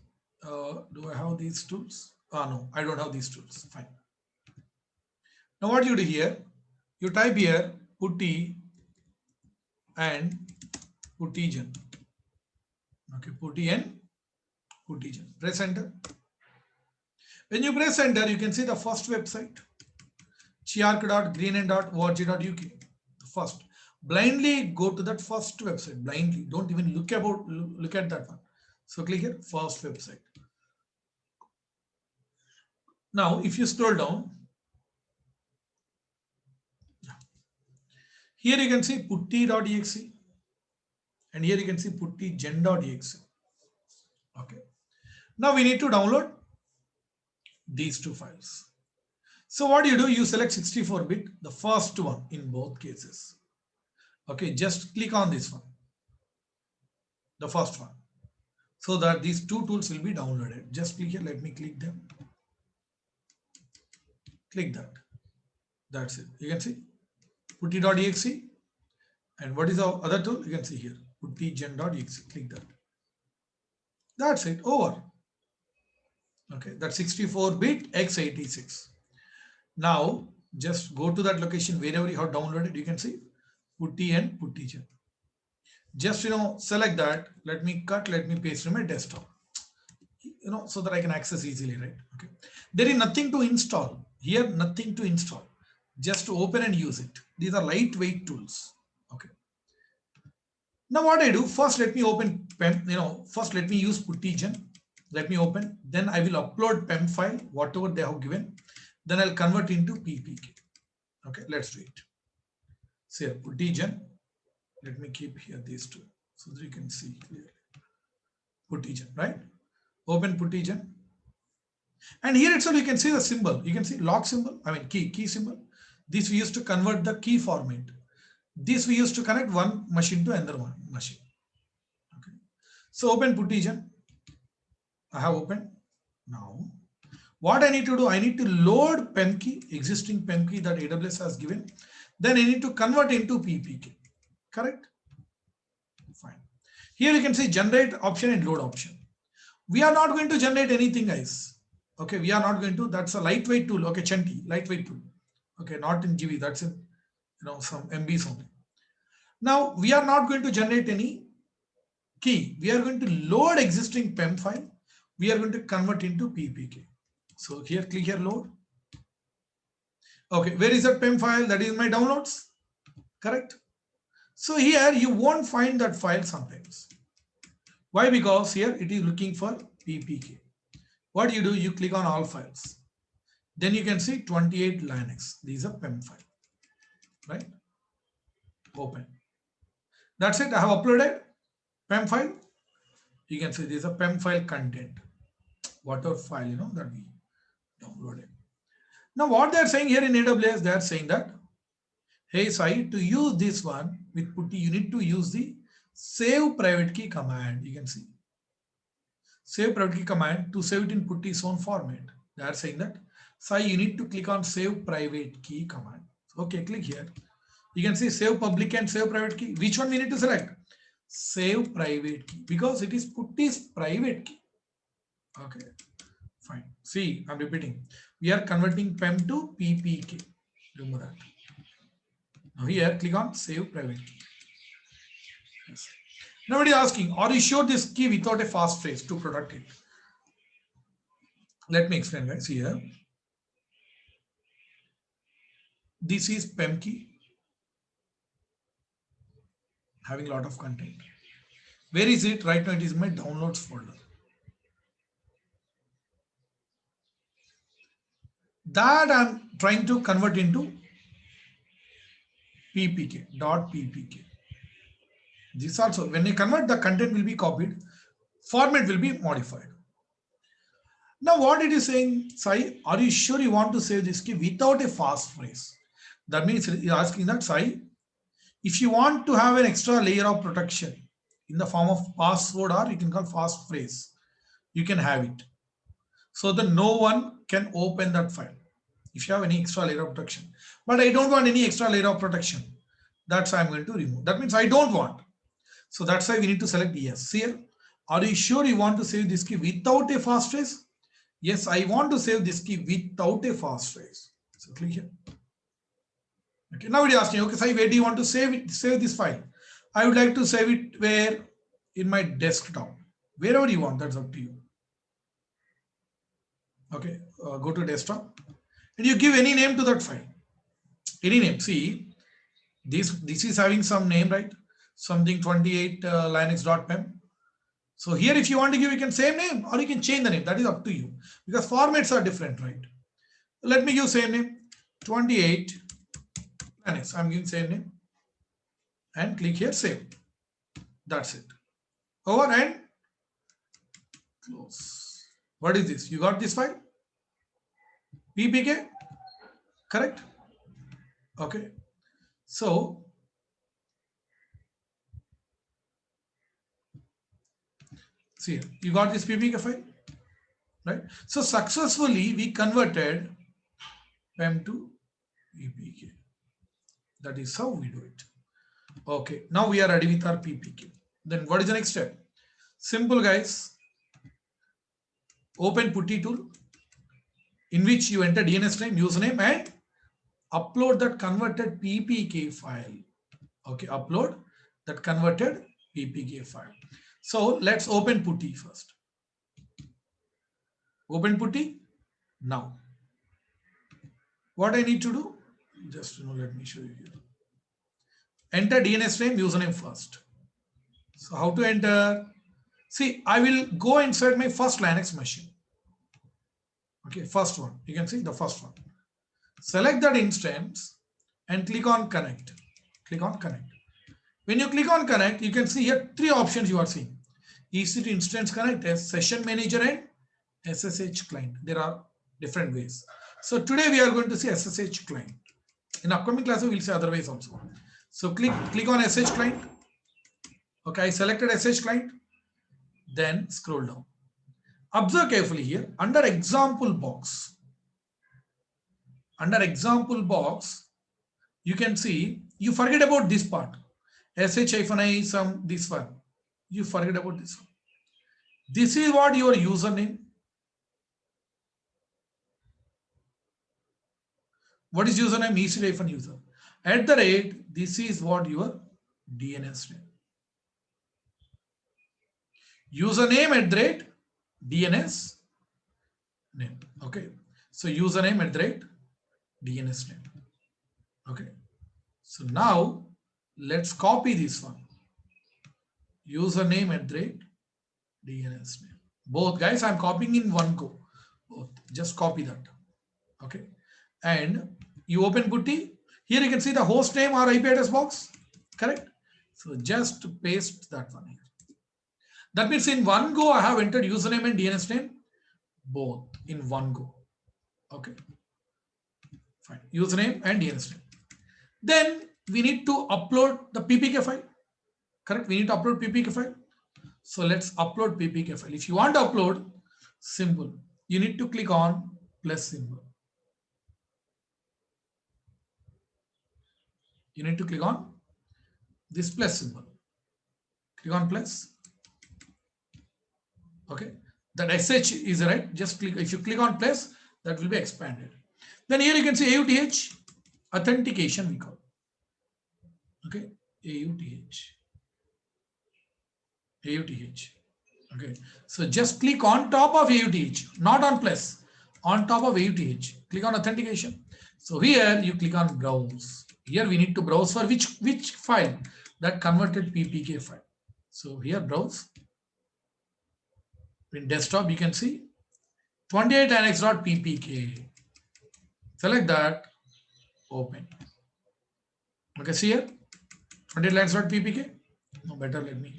Do I have these tools? No, I don't have these tools. Fine. Now what you do here, you type here Putty and PuttyGen. Okay, Putty and PuttyGen. Press enter. When you press enter, you can see the first website, chiark.greenend.org.uk. The first. Blindly go to that first website. Blindly. Don't even look at that one. So click here, first website. Now, if you scroll down, here you can see putty.exe, and here you can see puttygen.exe. Okay. Now we need to download these two files. So what do? You select 64-bit, the first one in both cases. Okay, just click on this one, the first one, so that these two tools will be downloaded. Just click here, let me click them. Click that. That's it. You can see putty.exe, and what is the other tool? You can see here, puttygen.exe. Click that. That's it. Over. Okay, that's 64-bit x86. Now just go to that location wherever you have downloaded. You can see Putty and PuttyGen. Just select that. Let me cut. Let me paste in my desktop. So that I can access easily, right? Okay. There is nothing to install here. Nothing to install. Just to open and use it. These are lightweight tools. Okay. Now what I do? First, let me open PEM. First let me use PuttyGen. Let me open. Then I will upload PEM file, whatever they have given. Then I'll convert into PPK. Okay, let's do it. So here, PuttyGen. Let me keep here these two so that you can see clearly. PuttyGen, right? Open PuttyGen. And here itself you can see the symbol. You can see lock symbol. I mean key symbol. This we used to convert the key format. This we used to connect one machine to another one machine. Okay. So open PuttyGen. I have opened. Now, what I need to do, I need to load PEM key, existing PEM key that AWS has given. Then I need to convert into PPK. Correct? Fine. Here you can see generate option and load option. We are not going to generate anything, guys. Okay, we are not going to. That's a lightweight tool. Okay, Chanti, lightweight tool. Okay, not in GB. That's in some MBs only. Now we are not going to generate any key. We are going to load existing PEM file. We are going to convert into PPK. So here, click here, load. Okay, where is that PEM file? That is my downloads. Correct. So here you won't find that file sometimes. Why? Because here it is looking for ppk. What you do, you click on all files. Then you can see 28 Linux. These are PEM file, right? Open. That's it. I have uploaded PEM file. You can see this is a PEM file content. Whatever file, you know, that we downloaded. Now what they are saying here in AWS, they are saying that, hey Sai, to use this one with putty, you need to use the save private key command. You can see save private key command to save it in putty's own format. They are saying that, Sai, you need to click on save private key command. Okay, click here. You can see save public and save private key. Which one we need to select? Save private key, because it is putty's private key. Okay, fine. See, I'm repeating. We are converting PEM to PPK. Remember that. Now here, click on save private key. Yes. Nobody asking, are you sure this key without a fast phrase to protect it? Let me explain, guys. Here, this is PEM key, having a lot of content. Where is it? Right now it is in my downloads folder. That I'm trying to convert into ppk. This also, when you convert, the content will be copied, format will be modified. Now what it is saying, Sai, are you sure you want to save this key without a fast phrase? That means you're asking that, Sai, if you want to have an extra layer of protection in the form of password, or you can call fast phrase, you can have it, so that no one can open that file if you have any extra layer of protection. But I don't want any extra layer of protection. That's why I'm going to remove. That means I don't want. So that's why we need to select yes. Here, are you sure you want to save this key without a fast phrase? Yes, I want to save this key without a fast phrase. So click here. Okay, now we're asking, okay, Sai, where do you want to save it? Save this file. I would like to save it where? In my desktop. Wherever you want, that's up to you. Okay, go to desktop and you give any name to that file. Any name. See, this is having some name, right? Something 28 linux.pem. So here, if you want to give, you can same name or you can change the name. That is up to you, because formats are different, right? Let me give same name, 28 linux. I'm giving same name and click here, save. That's it. Over and close. What is this? You got this file? ppk, correct? Okay. So see, you got this ppk file, right? So successfully we converted PEM to ppk. That is how we do it. Okay, now we are ready with our ppk. Then what is the next step? Simple, guys. Open putty tool, in which you enter DNS name, username, and upload that converted ppk file. Okay, upload that converted ppk file. So let's open putty first. Open putty. Now, what I need to do? Just let me show you here. Enter DNS name, username first. So how to enter? See, I will go inside my first Linux machine. Okay, first one. You can see the first one. Select that instance and click on connect. Click on connect. When you click on connect, you can see here three options you are seeing. EC2 instance connect as session manager and SSH client. There are different ways. So today we are going to see SSH client. In upcoming classes, we will see other ways also. So click on SSH client. Okay, I selected SSH client. Then scroll down. Observe carefully here. Under example box. Under example box, you can see you forget about this part. sh-i some this one. You forget about this one. This is what your username. What is username? EC-user. At the rate, this is what your DNS name. Username at the rate DNS name. Okay. So username at the rate DNS name. Okay. So now Let's copy this one. Username at the DNS name. Both guys, I'm copying in one go. Both. Just copy that. Okay. And you open Putty. Here you can see the host name or IP address box. Correct. So just paste that one here. That means in one go, I have entered username and DNS name. Both in one go. Okay. Fine. Username and DNS name. Then we need to upload the PPK file. Correct. We need to upload PPK file. So let's upload PPK file. If you want to upload, simple. You need to click on plus symbol. You need to click on this plus symbol. Click on plus. Okay. That SH is right. Just click. If you click on plus, that will be expanded. Then here you can see AUTH authentication we call. Okay. AUTH. AUTH. Okay. So just click on top of AUTH, not on plus, on top of AUTH. Click on authentication. So here you click on browse. Here we need to browse for which file, that converted PPK file. So here browse. In desktop you can see 28annex.ppk. Select that, open. Okay, see here 28annex.ppk. No, better let me.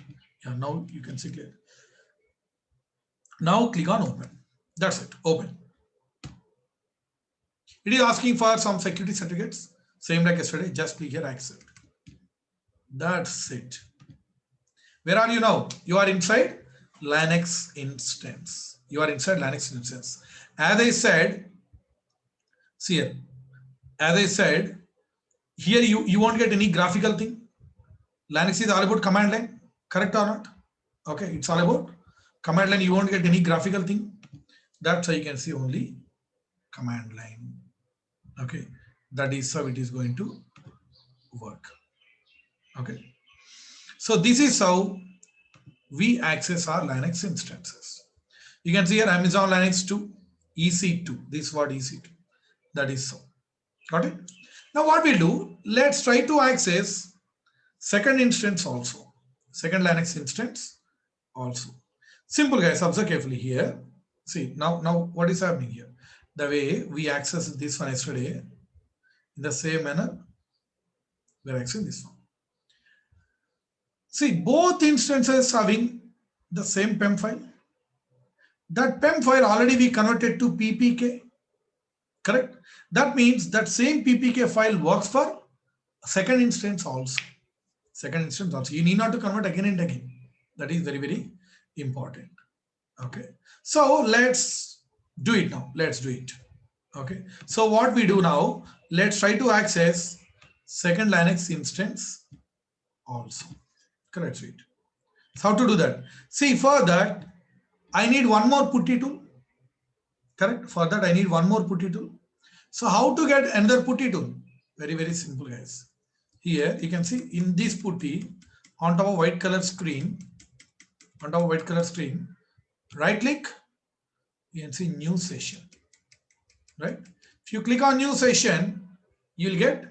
Yeah, now you can see clear. Now click on open. That's it. Open. It is asking for some security certificates. Same like yesterday. Just click here, accept. That's it. Where are you now? You are inside Linux instance. You are inside Linux instance. As I said, see here. As I said, here you won't get any graphical thing. Linux is all about command line. Correct or not? Okay, it's all about command line. You won't get any graphical thing. That's how you can see only command line. Okay, that is how it is going to work. Okay, so this is how we access our Linux instances. You can see here Amazon Linux 2, EC2. This is what EC2. That is so. Got it? Now what we do? Let's try to access second instance also. Second Linux instance also. Simple guys, observe carefully here. See, now what is happening here? The way we accessed this one yesterday, in the same manner, we are accessing this one. See, both instances having the same PEM file. That PEM file already we converted to PPK. Correct? That means that same PPK file works for second instance also. Second instance also. You need not to convert again and again. That is very, very important. Okay. So let's do it now. Let's do it. Okay. So what we do now, let's try to access second Linux instance also. Correct. Sweet. So how to do that? See, for that, I need one more putty tool. Correct. For that, I need one more putty tool. So how to get another putty tool? Very, very simple, guys. Here you can see in this putty on top of white color screen, right click, you can see new session, right? If you click on new session, you'll get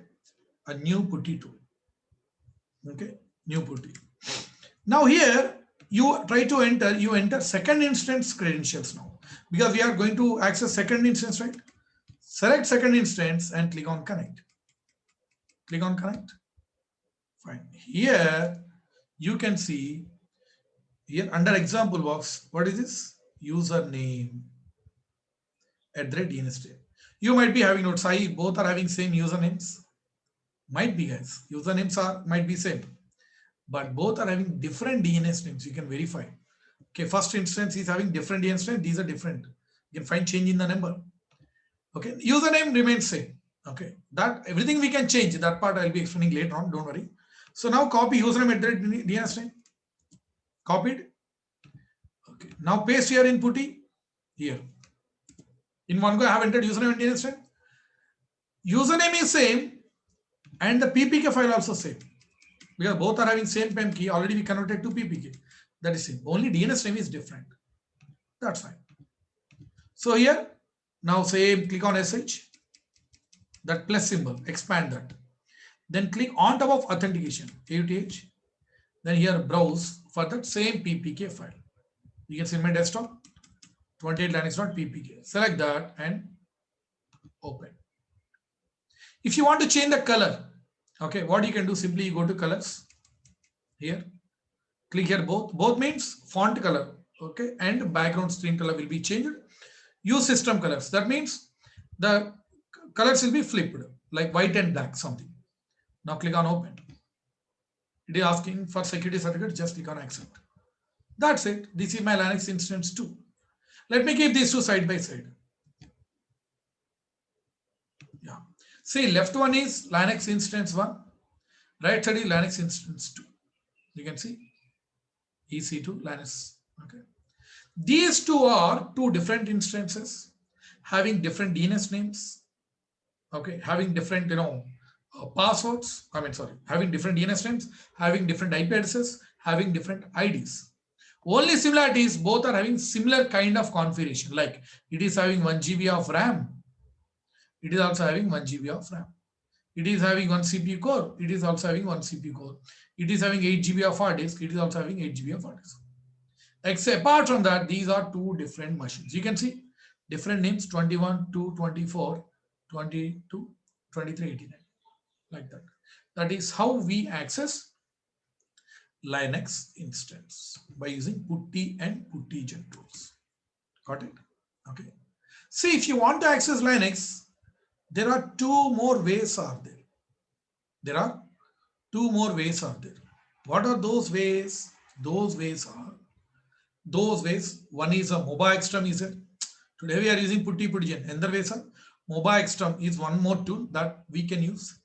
a new putty tool. Okay, new putty. Now here you try to enter second instance credentials now, because we are going to access second instance, right? Select second instance and click on connect. Click on connect. Fine. Here you can see here under example box, what is this? Username at the DNS name. You might be having notes. Both are having same usernames. Might be, guys. Usernames might be same, but both are having different DNS names. You can verify. Okay, first instance is having different DNS name. These are different. You can find change in the number. Okay, username remains same. Okay, that everything we can change. That part I'll be explaining later on. Don't worry. So now copy username at the DNS name. Copied. Okay, now paste here in putty. Here. In one go, I have entered username and DNS name. Username is same and the PPK file also same. Because both are having same PEM key. Already we converted to PPK. That is same. Only DNS name is different. That's fine. So here, now same, click on SH. That plus symbol, expand that. Then click on top of authentication, AUTH. Then here browse for that same PPK file. You can see my desktop, 28 Linux.ppk. Select that and open. If you want to change the color, okay, what you can do, simply you go to colors here, click here both. Both means font color, okay, and background screen color will be changed. Use system colors. That means the colors will be flipped like white and black something. Now click on open. It is asking for security certificate, just click on accept. That's it. This is my Linux instance too. Let me keep these two side by side. Yeah. See, left one is Linux instance 1, right side is Linux instance 2. You can see EC2 Linux. Okay. These two are two different instances having different DNS names. Okay, having different passwords. Having different DNS names, having different IP addresses, having different IDs. Only similarity is both are having similar kind of configuration. Like it is having 1 GB of RAM. It is also having 1 GB of RAM. It is having 1 CPU core. It is also having 1 CPU core. It is having 8 GB of hard disk. It is also having 8 GB of hard disk. Except apart from that, these are two different machines. You can see different names: 21 to 24, 22, 23, 89, like that. That is how we access Linux instance by using putty and puttygen tools. Got it? Okay. See, if you want to access Linux, there are two more ways are there. There are two more ways are there. What are those ways? Those ways, one is a mobile extreme user. Today we are using putty puttygen. Another way, sir, mobile extreme is one more tool that we can use.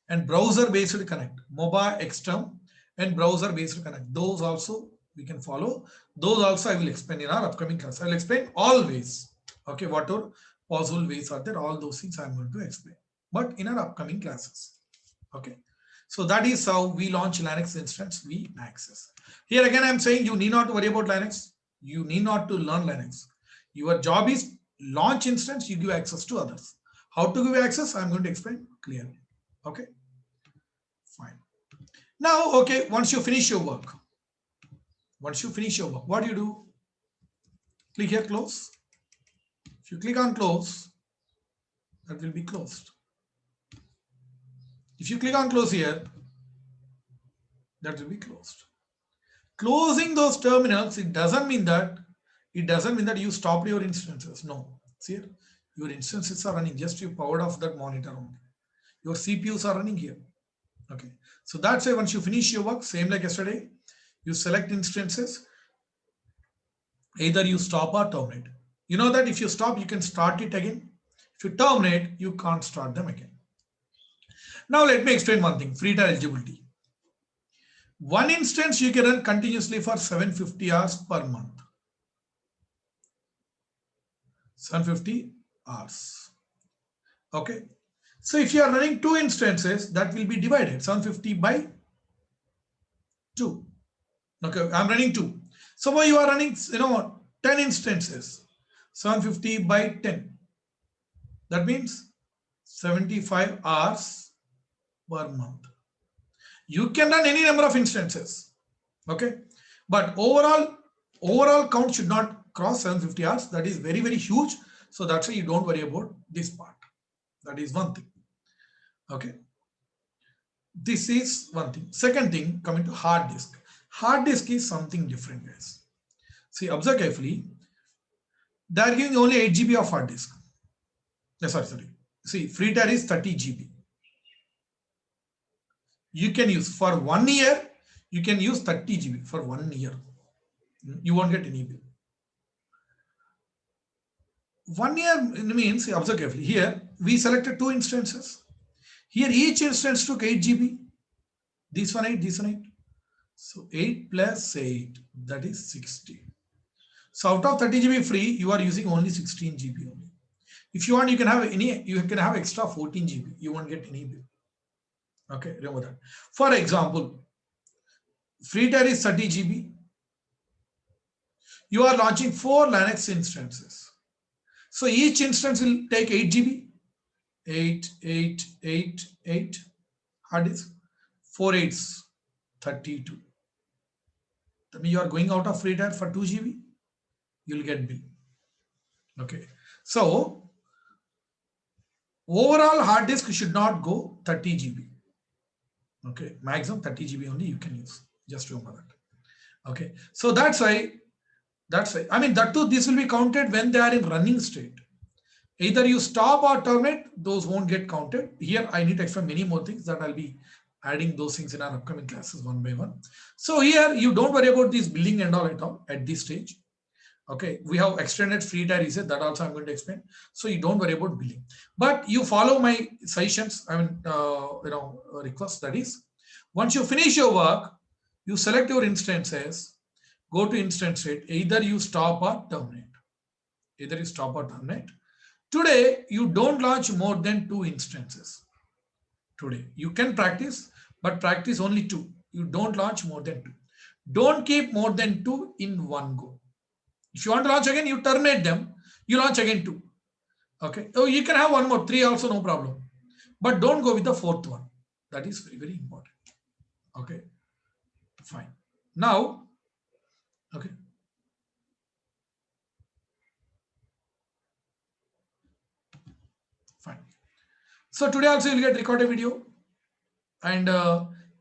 And browser based connect, mobile extreme and browser based connect. Those also we can follow. Those also I will explain in our upcoming class. I will explain all ways. Okay, whatever possible ways are there, all those things I am going to explain, but in our upcoming classes. Okay, so that is how we launch Linux instance, we access. Here again I am saying you need not to worry about Linux. You need not to learn Linux. Your job is launch instance, you give access to others. How to give access, I am going to explain clearly. Okay, fine. Now, okay, once you finish your work, what do you do? Click here, close. If you click on close, that will be closed. If you click on close here, that will be closed. Closing those terminals, it doesn't mean that you stopped your instances. No, see here, your instances are running, just you powered off that monitor only. Your CPUs are running here. Okay, so that's why once you finish your work, same like yesterday, you select instances, either you stop or terminate. You know that if you stop, you can start it again. If you terminate, you can't start them again. Now let me explain one thing, free tier eligibility. One instance you can run continuously for 750 hours per month. 750 hours. Okay. So if you are running two instances, that will be divided 750 by 2. Okay, I'm running 2. Suppose you are running 10 instances, 750 by 10. That means 75 hours per month. You can run any number of instances. Okay, but overall count should not cross 750 hours. That is very, very huge. So that's why you don't worry about this part. That is one thing. Okay, this is one thing. Second thing, coming to hard disk. Hard disk is something different, guys. See, observe carefully. They are giving only 8 GB of hard disk. Sorry. See, free tier is 30 GB. You can use for 1 year. You can use 30 GB for 1 year. You won't get any bill. 1 year means, observe carefully. Here we selected 2 instances. Here each instance took 8 GB. This one 8, this one 8. So 8 plus 8, that is 60. So out of 30 GB free, you are using only 16 GB only. If you want, you can have extra 14 GB. You won't get any bill. Okay, remember that. For example, free tier is 30 GB. You are launching 4 Linux instances. So each instance will take 8 GB. 8. hard disk? 4 8s, 32. That means you are going out of free time for 2 GB, you'll get bill. Okay. So overall hard disk should not go 30 GB. Okay. Maximum 30 GB only you can use. Just remember that. Okay. So that's why, I mean, that too, this will be counted when they are in running state. Either you stop or terminate, those won't get counted. Here, I need to explain many more things that I'll be adding those things in our upcoming classes one by one. So here, you don't worry about this billing and all at this stage. Okay, we have extended free tier reset, that also I'm going to explain. So you don't worry about billing, but you follow my suggestions. I mean, request, that is, once you finish your work, you select your instances, go to instance state, either you stop or terminate. Either you stop or terminate. Today, you don't launch more than 2 instances. Today, you can practice, but practice only 2. You don't launch more than 2. Don't keep more than 2 in one go. If you want to launch again, you terminate them. You launch again 2. Okay. Oh, you can have one more, 3 also, no problem. But don't go with the 4th one. That is very, very important. Okay. Fine. Now, okay. Fine. So today also you'll get recorded video, and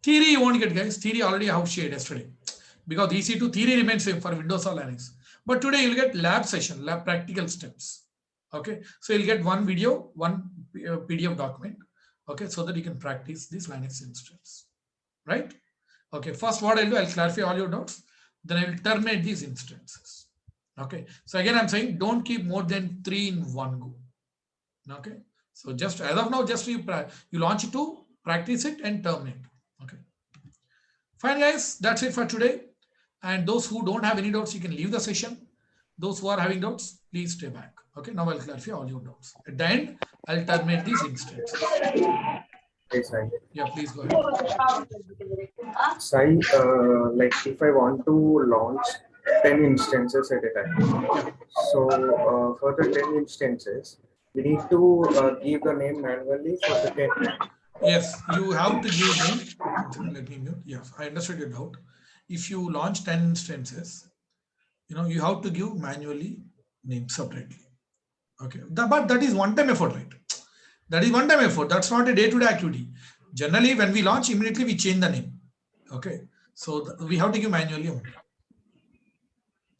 theory you won't get, guys. Theory already I have shared yesterday, because EC2 theory remains same for Windows or Linux. But today you'll get lab session, lab practical steps. Okay, so you'll get one video, one PDF document. Okay, so that you can practice this Linux instance, right? Okay, first what I'll do, I'll clarify all your doubts. Then I will terminate these instances. Okay, so again I'm saying don't keep more than 3 in one go. Okay. So just as of now, just you launch it to practice it and terminate. Okay. Fine, guys. That's it for today. And those who don't have any doubts, you can leave the session. Those who are having doubts, please stay back. Okay. Now I'll clarify all your doubts. At the end, I'll terminate these instances. Yes, I. Yeah, please go ahead. Sai, like if I want to launch 10 instances at a time, so for the 10 instances, we need to give the name manually for the 10. Yes, you have to give name. Let me mute. Yes, I understood your doubt. If you launch 10 instances, you have to give manually name separately. Okay, but that is one-time effort, right? That is one-time effort. That's not a day-to-day activity. Generally, when we launch, immediately we change the name. Okay, so we have to give manually only.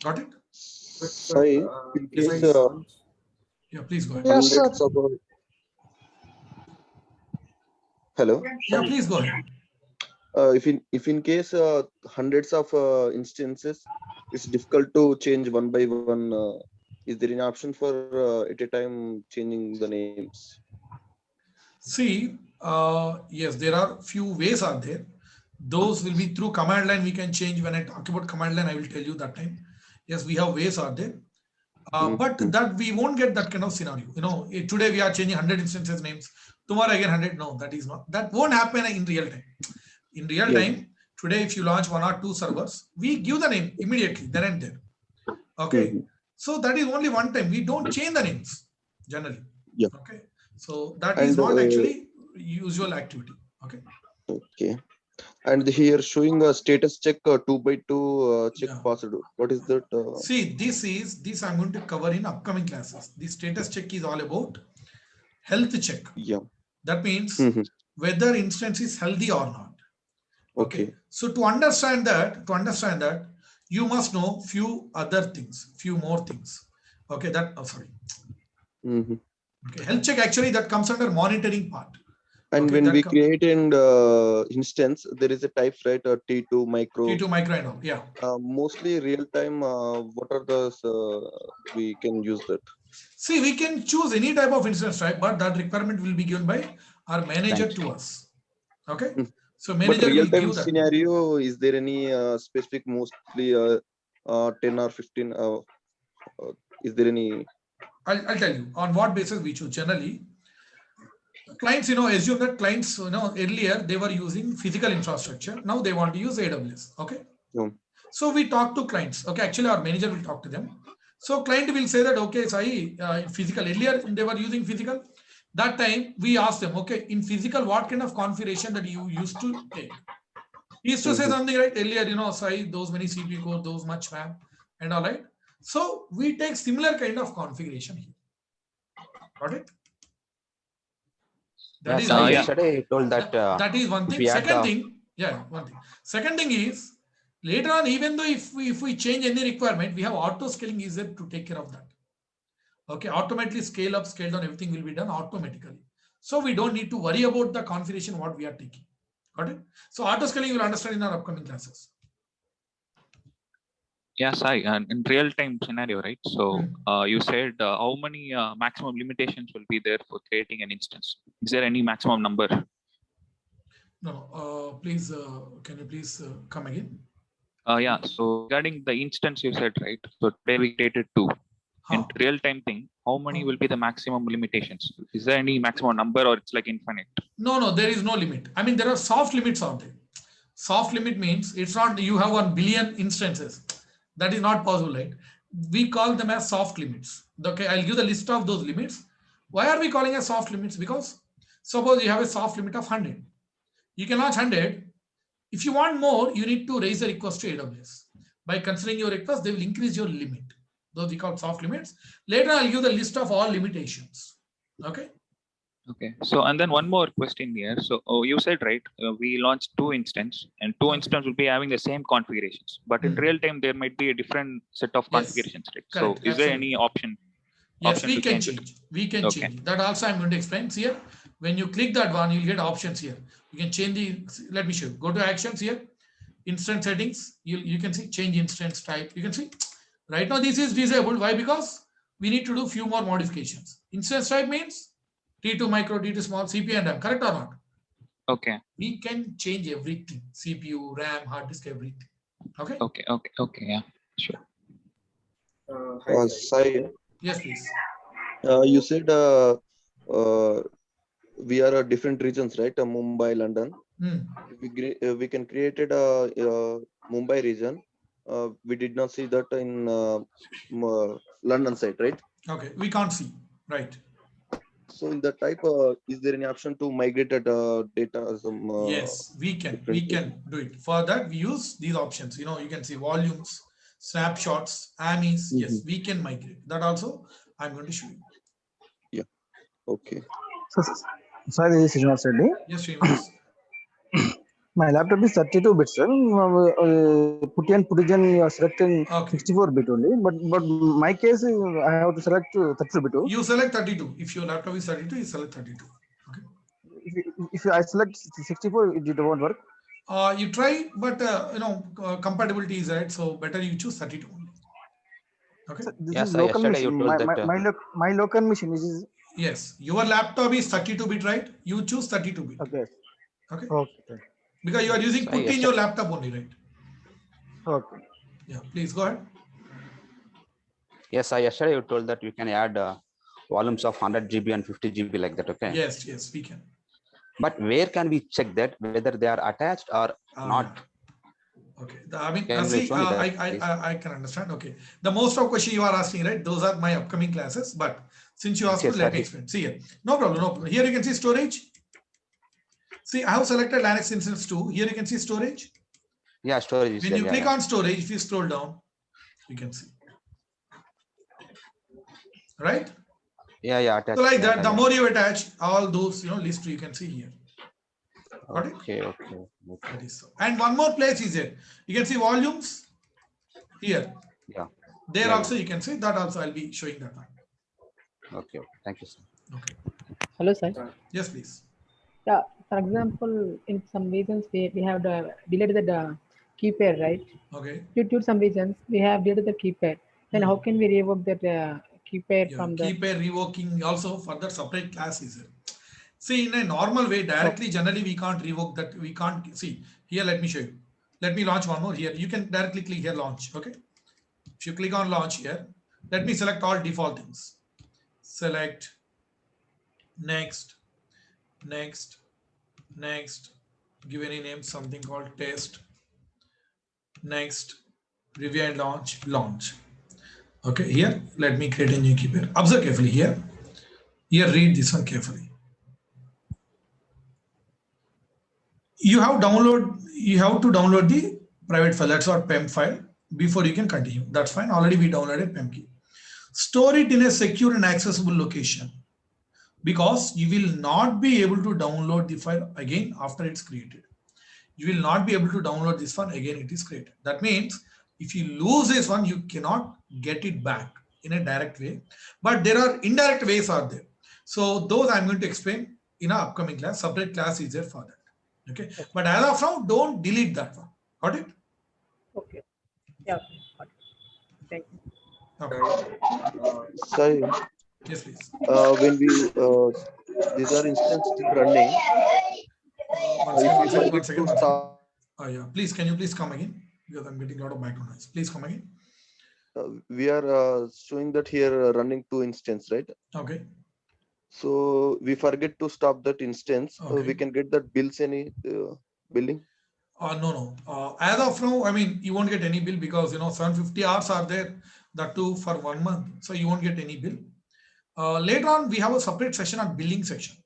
Got it? Sai, in case Yeah, please go ahead. Yes, sir. hello. Yeah, please go ahead. If in case hundreds of instances, it's difficult to change one by one. Is there an option for at a time changing the names? See, yes, there are few ways are there. Those will be through command line. We can change. When I talk about command line, I will tell you that time. Yes, we have ways are there. But that we won't get that kind of scenario. Today we are changing 100 instances names. Tomorrow again 100. No, that is not. That won't happen in real time. In real time, today if you launch 1 or 2 servers, we give the name immediately, then and there. Okay. So that is only one time. We don't change the names generally. Yeah. Okay. So that is not actually usual activity. Okay. Okay. And here showing a status check 2 by 2 check password. What is that? See, this I'm going to cover in upcoming classes. The status check is all about health check. Yeah. That means whether instance is healthy or not. Okay. So to understand that, you must know few more things. Okay. Okay. Health check actually that comes under monitoring part. And okay, when we create an instance, there is a type, right? T2 micro. T2 micro and all. Yeah. Mostly real time. What are the we can use that? See, we can choose any type of instance type, but that requirement will be given by our manager to us. Okay. So manager real will time give that. scenario. Is there any specific? Mostly 10 or 15. Is there any? I'll tell you on what basis we choose. Generally, clients, assume that clients, earlier they were using physical infrastructure. Now they want to use AWS. Okay. So we talk to clients. Okay. Actually, our manager will talk to them. So client will say that, okay, Sai, physical, earlier they were using physical. That time we asked them, okay, in physical, what kind of configuration that you used to take? He used to say something right earlier, say those many CPU core, those much RAM and all right. So we take similar kind of configuration here. Got it? That Yes, is I one thing. yesterday you told that That is one if thing. we add Second thing, one thing. Second thing is later on, even though if we change any requirement, we have auto scaling is there to take care of that. Okay, automatically scale up, scale down, everything will be done automatically. So we don't need to worry about the configuration what we are taking. Got it? So auto scaling you will understand in our upcoming classes. Yes, and in real-time scenario, right? So you said how many maximum limitations will be there for creating an instance? Is there any maximum number? No, please, can you please come again? Yeah, so regarding the instance you said, right? So today we created 2. In real-time thing, how many will be the maximum limitations? Is there any maximum number or it's like infinite? No, there is no limit. I mean, there are soft limits out there. Soft limit means it's not you have 1 billion instances. That is not possible, right? We call them as soft limits. Okay, I'll give the list of those limits. Why are we calling as soft limits? Because suppose you have a soft limit of 100. You can launch 100. If you want more, you need to raise a request to AWS. By considering your request, they will increase your limit. Those we call soft limits. Later, I'll give the list of all limitations. Okay. Okay. So, and then one more question here. So you said, right, we launched 2 instances and 2 instances will be having the same configurations, but in real time, there might be a different set of configurations, right? Correct. So is there any option? Yes, we can change. We can change. That also I'm going to explain. See here, when you click that one, you'll get options here. You can change the, let me show you. Go to actions here, instance settings. You can see change instance type. You can see right now this is disabled. Why? Because we need to do few more modifications. Instance type means T2 micro, T2 small, CPU and RAM. Correct or not? Okay. We can change everything. CPU, RAM, hard disk, everything. Okay. Okay. Yeah. Sure. Sai, Yes, please. you said we are different regions, right? Mumbai, London. We can create a Mumbai region. We did not see that in London side, right? Okay, we can't see, right? So in that type, is there any option to migrate that data? Yes, we can do it. For that, we use these options. You can see volumes, snapshots, AMIs. Yes, we can migrate. That also, I'm going to show you. Yeah. Okay. So, sorry, this is Srinivas Reddy. Yes, Srinivas. My laptop is 32 bits, sir. Putigen, you are selecting 64 bit only. But my case, I have to select 32 bit. You select 32. If your laptop is 32, you select 32. Okay. If I select 64, it won't work. You try, but compatibility is right. So better you choose 32 only. Okay. So this is local machine. My local machine is. Yes, your laptop is 32 bit, right? You choose 32 bit. Okay. Okay. Because you are using put in your laptop only, right? Okay. Yeah, please go ahead. Yes, yesterday you told that you can add volumes of 100 GB and 50 GB like that, okay? Yes, we can. But where can we check that, whether they are attached or not? Okay, I can understand. Okay, the most of question you are asking, right? Those are my upcoming classes, but since you asked, let me explain. See here, no problem. Here you can see storage. See, I have selected Linux instance 2. Here you can see storage. Yeah, storage. When you click on storage, if you scroll down, you can see. Right? Yeah. Attached. So like that, the more you attach, all those list you can see here. Got it? Okay. That is so. And one more place is there. You can see volumes here. Yeah. There also you can see that. Also, I'll be showing that one. Okay. Thank you, sir. Okay. Hello, sir. Yes, please. Yeah. For example, in some regions we have deleted the key pair, right? Okay. Due to some regions we have deleted the key pair. Then how can we revoke that key pair from the key pair revoking? Also, further separate class is there. See, in a normal way, directly, generally we can't revoke that. We can't see here. Let me show you. Let me launch one more here. You can directly click here, launch. Okay. If you click on launch here, let me select all default things. Select next. Give any name, something called test. Next, review and launch. Okay, here, let me create a new key pair. Observe carefully here. Here, read this one carefully. You have to download the private file, that's our PEM file, before you can continue. That's fine. Already we downloaded PEM key. Store it in a secure and accessible location, because you will not be able to download the file again after it's created. You will not be able to download this one again it is created. That means if you lose this one, you cannot get it back in a direct way, but there are indirect ways are there. So those I'm going to explain in our upcoming class. Separate class is there for that. Okay, but as of now, don't delete that one. Got it? Okay. Yeah. Got it. Thank you. Okay. Sorry, Yes, please. when we these are instances still running. One second. Stop, Oh yeah, please, can you please come again? Because I'm getting a lot of background noise. Please come again. we are showing that here running 2 instance, right? Okay. So we forget to stop that instance. Okay. We can get that bills any billing. No. As of now, I mean, you won't get any bill because 750 hours are there, that too for 1 month. So you won't get any bill. Later on, we have a separate session on billing section.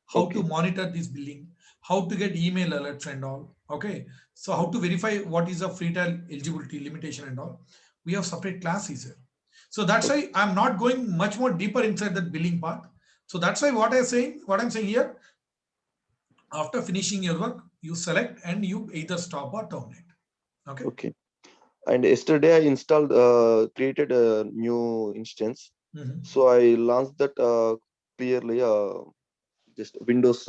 How to monitor this billing, how to get email alerts and all. Okay. So how to verify what is a free trial eligibility limitation and all. We have separate classes here. So that's why I'm not going much more deeper inside that billing part. So that's why what I'm saying here, after finishing your work, you select and you either stop or terminate. Okay. Okay. And yesterday I installed, created a new instance. So I launched that clearly, just Windows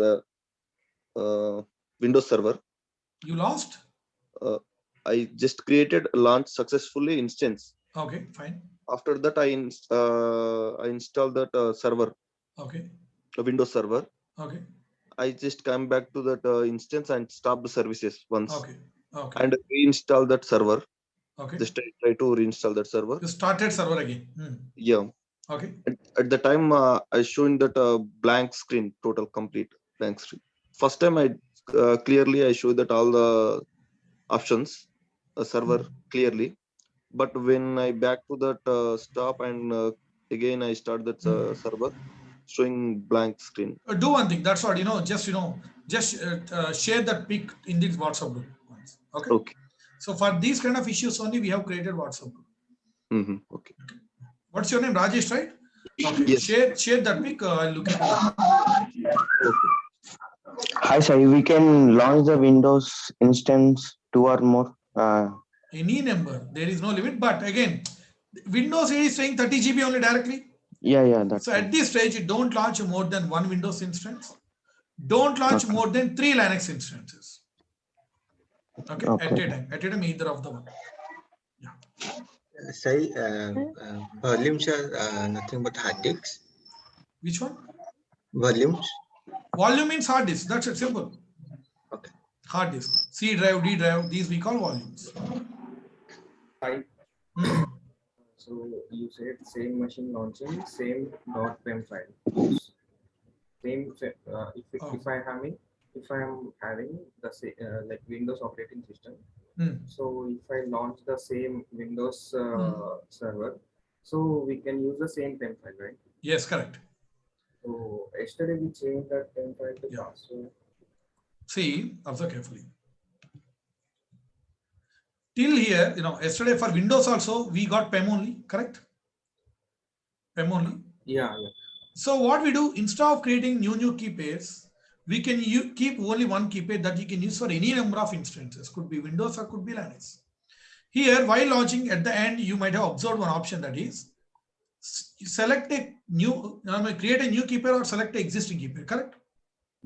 server. You lost? I just created, launched successfully instance. Okay, fine. After that, I installed that server. Okay. A Windows server. Okay. I just come back to that instance and stop the services once. Okay. Okay. And reinstall that server. Okay. Just try to reinstall that server. You started server again. Yeah. Okay. At the time, I showing that blank screen, total complete blank screen. First time I clearly I show that all the options, server clearly. But when I back to that stop and again I start that server, showing blank screen. Do one thing. That's what just share that pic in this WhatsApp group once. Okay. Okay. So for these kind of issues only, we have created WhatsApp group. Okay. What's your name? Rajesh, right? Okay. Yes. Share that pic. I'll look at it. Okay. Hi, sir. We can launch the Windows instance 2 or more. Any number. There is no limit. But again, Windows is saying 30 GB only directly. Yeah. That's so at this stage, don't launch more than 1 Windows instance. Don't launch more than 3 Linux instances. Okay. At a time, either of the one. Yeah. Say, volumes are nothing but hard disks. Which one? Volumes. Volume means hard disk. That's it. Simple. Okay. Hard disk. C drive, D drive. These we call volumes. So you said same machine launching, same .pem file. Same. If I am having the like Windows operating system. So if I launch the same Windows server, so we can use the same PEM file, right? Yes, correct. So yesterday we changed that PEM file to password. See, observe carefully. Till here, yesterday for Windows also, we got PEM only, correct? PEM only. Yeah. So what we do, instead of creating new key pairs, we can keep only one key pair that you can use for any number of instances. Could be Windows or could be Linux. Here, while launching, at the end, you might have observed one option, that is, select a new, create a new key pair or select an existing key pair, correct?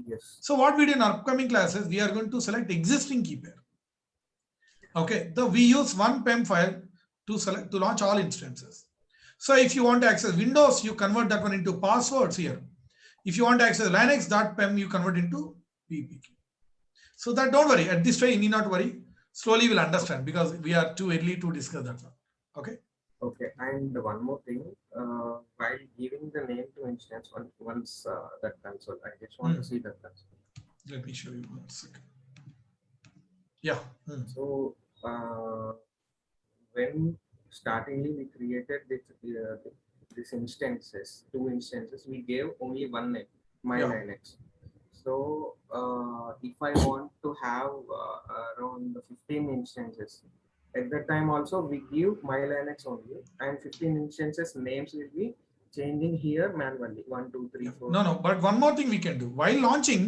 Yes. So what we do in our upcoming classes, we are going to select existing key pair. Okay, we use one PEM file to launch all instances. So if you want to access Windows, you convert that one into passwords here. If you want to access Linux, .pem you convert into PPK. So that don't worry. At this time, you need not worry. Slowly we'll understand because we are too early to discuss that one. Okay. Okay. And one more thing, while giving the name to instance, once that console, I just want to see that console. Let me show you 1 second. Yeah. So when startingly we created this this instances, 2 instances, we gave only one name, my Yeah. Linux. So if I want to have around 15 instances, at that time also we give my Linux only, and 15 instances names will be changing here manually. 1, 2, 3, 4. No, but one more thing we can do. While launching,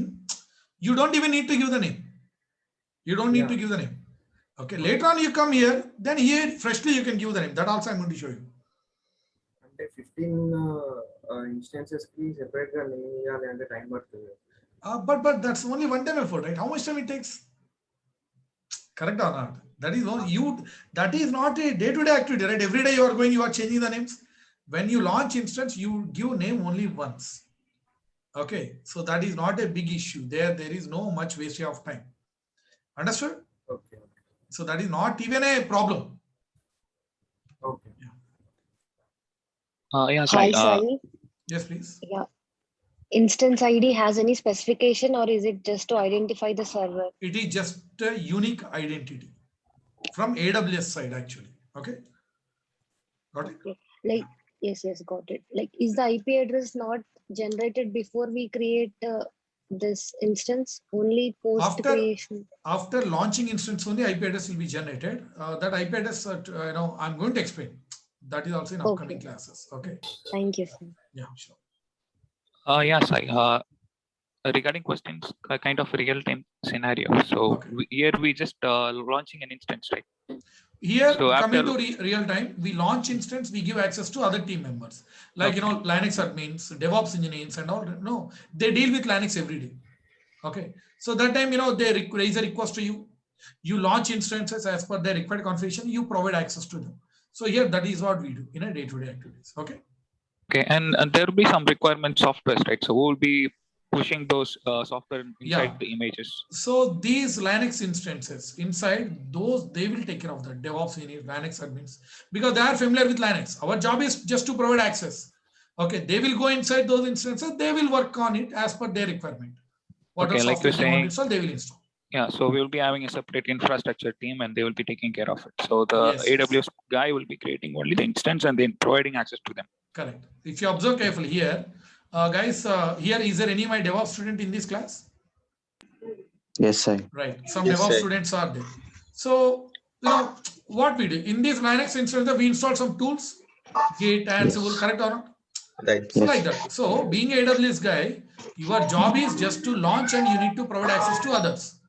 you don't even need to give the name. You don't need to give the name. Okay, later on you come here, then here freshly you can give the name. That also I'm going to show you. అంటే 15 instances కి separate గా name ఇవ్వాలి అంటే time పడుతుంది. But that's only one time effort, right? How much time it takes? Correct or not? That is that is not a day-to-day activity, right? Every day you are going, you are changing the names. When you launch instance, you give name only once. Okay, so that is not a big issue. There is no much waste of time. Understood? Okay. So that is not even a problem. Okay. Yeah, Hi, Sai. Sai. Yes, please. Yeah. Instance ID has any specification, or is it just to identify the server? It is just a unique identity from AWS side actually. Okay. Got it? Okay. Like, yes, got it. Like, is the IP address not generated before we create this instance? Only post creation? After launching instance only IP address will be generated. That IP address, I'm going to explain. That is also in upcoming classes. Okay. Thank you, sir. Yeah, sure. Yeah, Sai. Regarding questions, kind of real-time scenario. So here we just launching an instance, right? Here, so coming to real time, we launch instance, we give access to other team members. Like, Linux admins, DevOps engineers and all. No, they deal with Linux every day. Okay. So that time, they raise a request to you. You launch instances as per their required configuration, you provide access to them. So here, that is what we do in a day-to-day activities. Okay. Okay, and there will be some requirement software, right? So we will be pushing those software inside the images. So these Linux instances inside those, they will take care of that. DevOps engineers, Linux admins, because they are familiar with Linux. Our job is just to provide access. Okay, they will go inside those instances. They will work on it as per their requirement. Whatever like software they want to install, they will install. Yeah, so we will be having a separate infrastructure team, and they will be taking care of it. So the AWS guy will be creating only the instance and then providing access to them. Correct. If you observe carefully here, guys, here is there any my DevOps student in this class? Yes, sir. Right. Some DevOps students are there. So, what we do in this Linux instance, we install some tools, Git, Ansible, correct or not? Right. So like that. So being AWS guy, your job is just to launch and you need to provide access to others.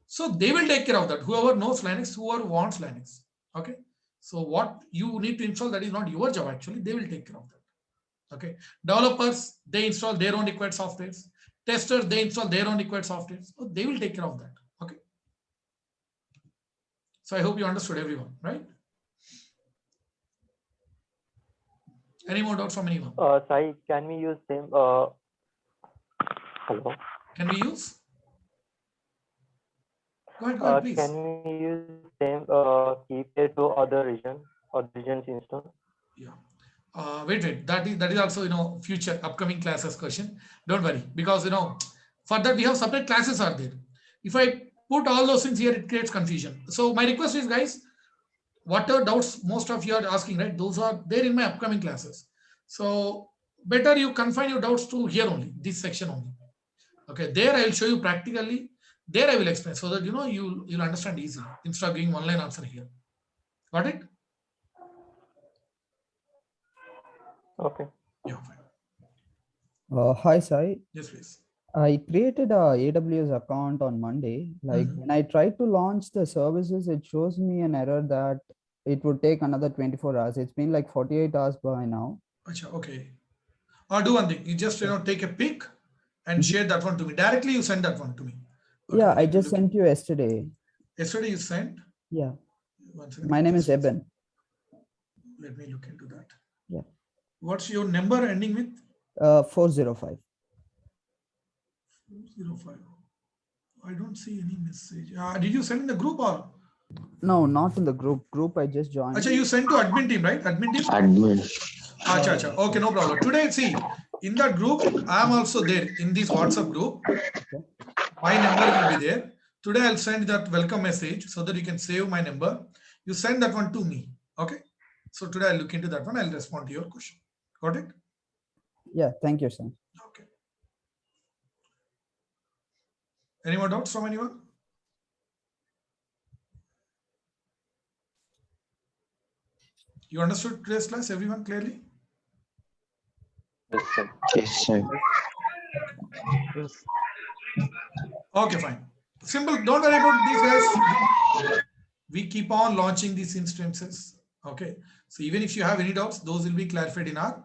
So they will take care of that. Whoever knows Linux, whoever wants Linux. Okay. So what you need to install, that is not your job actually. They will take care of that. Okay. Developers, they install their own required softwares. Testers, they install their own required softwares. So they will take care of that. Okay. So I hope you understood everyone, right? Any more doubts from anyone? Sai, can we use same? Hello. Can we use? Go ahead, please. Can we use same keypad to other regions instance? Yeah. Wait. That is also future upcoming classes question. Don't worry, because for that we have separate classes are there. If I put all those things here, it creates confusion. So my request is, guys, whatever doubts most of you are asking, right? Those are there in my upcoming classes. So better you confine your doubts to here only, this section only. Okay, there I will show you practically. There I will explain so that you'll understand easily instead of giving one-line answer here. Got it? Okay. Yeah, fine. Hi, Sai. Yes, please. I created a AWS account on Monday. When I tried to launch the services, it shows me an error that it would take another 24 hours. It's been like 48 hours by now. Okay. Or do one thing. You just take a pic and share that one to me. Directly you send that one to me. Okay. Yeah, I just sent you yesterday. Yesterday you sent? Yeah. One second. My name is Eben. Let me look into that. Yeah. What's your number ending with? 405. 405. I don't see any message. Did you send in the group or? No, not in the group. I just joined. Achha, you sent to admin team, right? Admin team? Admin. Achha. Okay, no problem. Today, see, in that group, I am also there in this WhatsApp group. Okay. My number will be there. Today, I'll send that welcome message so that you can save my number. You send that one to me. Okay. So today I'll look into that one. I'll respond to your question. Got it? Yeah, thank you, sir. Okay. Any more doubts from anyone? You understood today's class, everyone, clearly? Yes, sir. Yes, sir. Okay, fine. Simple. Don't worry about these guys. We keep on launching these instances. Okay. So even if you have any doubts, those will be clarified in our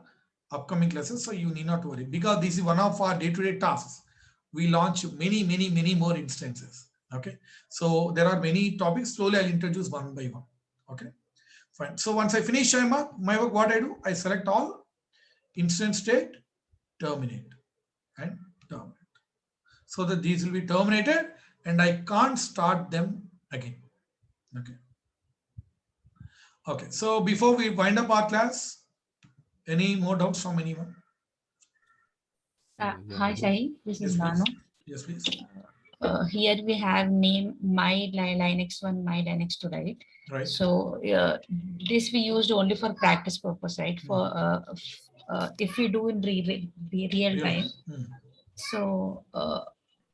upcoming classes. So you need not worry, because this is one of our day-to-day tasks. We launch many more instances. Okay. So there are many topics. Slowly I'll introduce one by one. Okay. Fine. So once I finish my work, what I do, I select all, instance state, terminate, and terminate. So that these will be terminated and I can't start them again. Okay. Okay. So before we wind up our class, any more doubts from anyone? Hi, Sai. This Yes, is Nano. please. Yes, please. Here we have name my Linux 1, my Linux 2, right? Right. So this we used only for practice purpose, right? For if we do in real time, so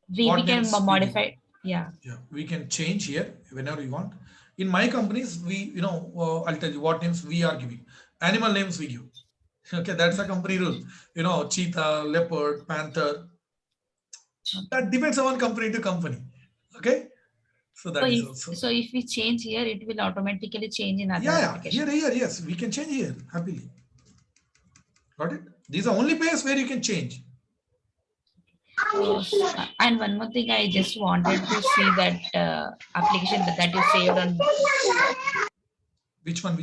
we can modify. Yeah. We can change here whenever we want. In my companies, we, I'll tell you what names we are giving. Animal names we give. Okay, that's a company rule. Cheetah, leopard, panther. That depends on company to company. Okay. So that is also. So if we change here, it will automatically change in other applications. Here, yes, we can change here happily. Got it? These are only places where you can change. And one more thing, I just wanted to see that application that you saved on. Which one?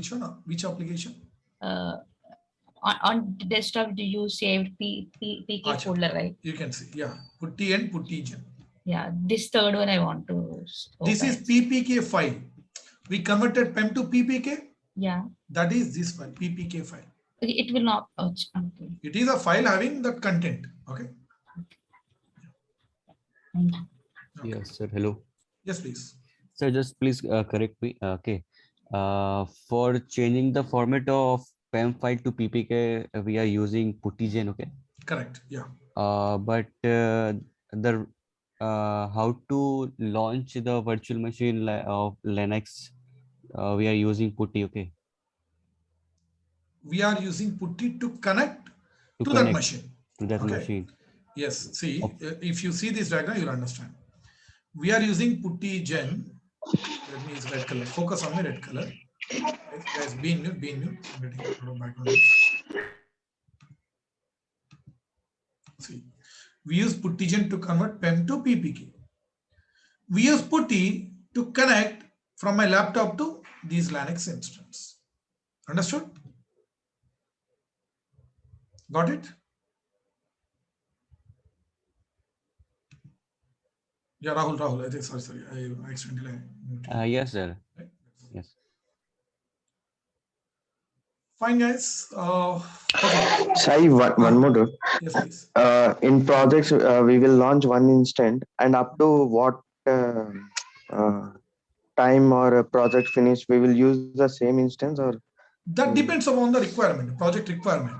Which application? On desktop, do you saved PK folder, right? You can see, yeah. Putty and puttygen. Yeah, this third one I want to. This is PPK file. We converted PEM to PPK. Yeah. That is this file, PPK file. It will not. Okay. It is a file having that content. Okay. Thank you. Okay. Yes, sir. Hello. Yes, please. Sir, just please correct me. Okay. For changing the format of PEM file to PPK, we are using puttygen. Okay. Correct. Yeah. But how to launch the virtual machine of Linux? We are using putty. Okay. We are using putty to connect to that machine. To that machine. Yes. See, if you see this diagram, you'll understand. We are using puttygen. Let me use red color. Focus on the red color. Guys, be in mute. I'm getting out of background. See, we use puttygen to convert PEM to PPK. We use putty to connect from my laptop to these Linux instance. Understood? Got it? Yeah, Rahul. I think, sorry. I accidentally. Yes, sir. Right? Yes. Fine, guys. Okay. Sai, one more doubt. Yes, please. In projects, we will launch one instant, and up to what time or project finish, we will use the same instance, or that depends upon the requirement, project requirement.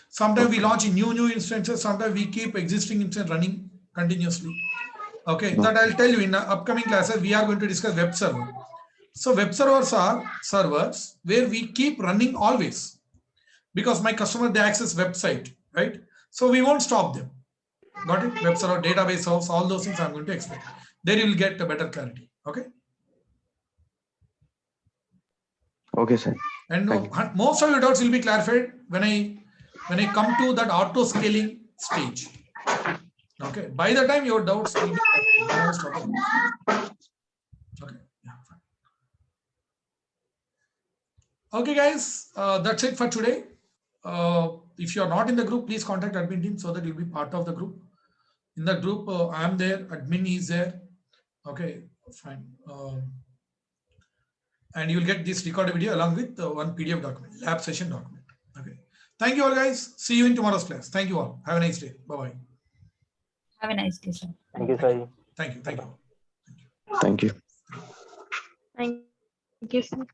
Sometimes we launch in new instances. Sometimes we keep existing instance running continuously. Okay, that I'll tell you in the upcoming classes. We are going to discuss web server. So web servers are servers where we keep running always, because my customer, they access website, right? So we won't stop them. Got it? Web server, database house, all those things I'm going to explain. There you will get a better clarity. Okay. Okay, sir. And most of your doubts will be clarified when I come to that auto scaling stage. Okay. By the time your doubts will be most of them. Okay. Yeah, fine. Okay, guys. That's it for today. If you are not in the group, please contact admin team so that you'll be part of the group. In the group, I am there. Admin is there. Okay, fine. And you'll get this recorded video along with one PDF document, lab session document. Okay. Thank you all, guys. See you in tomorrow's class. Thank you all. Have a nice day. Bye-bye. Have a nice day, sir. Thank you, Sai. Thank you. Thank you. Thank you, sir.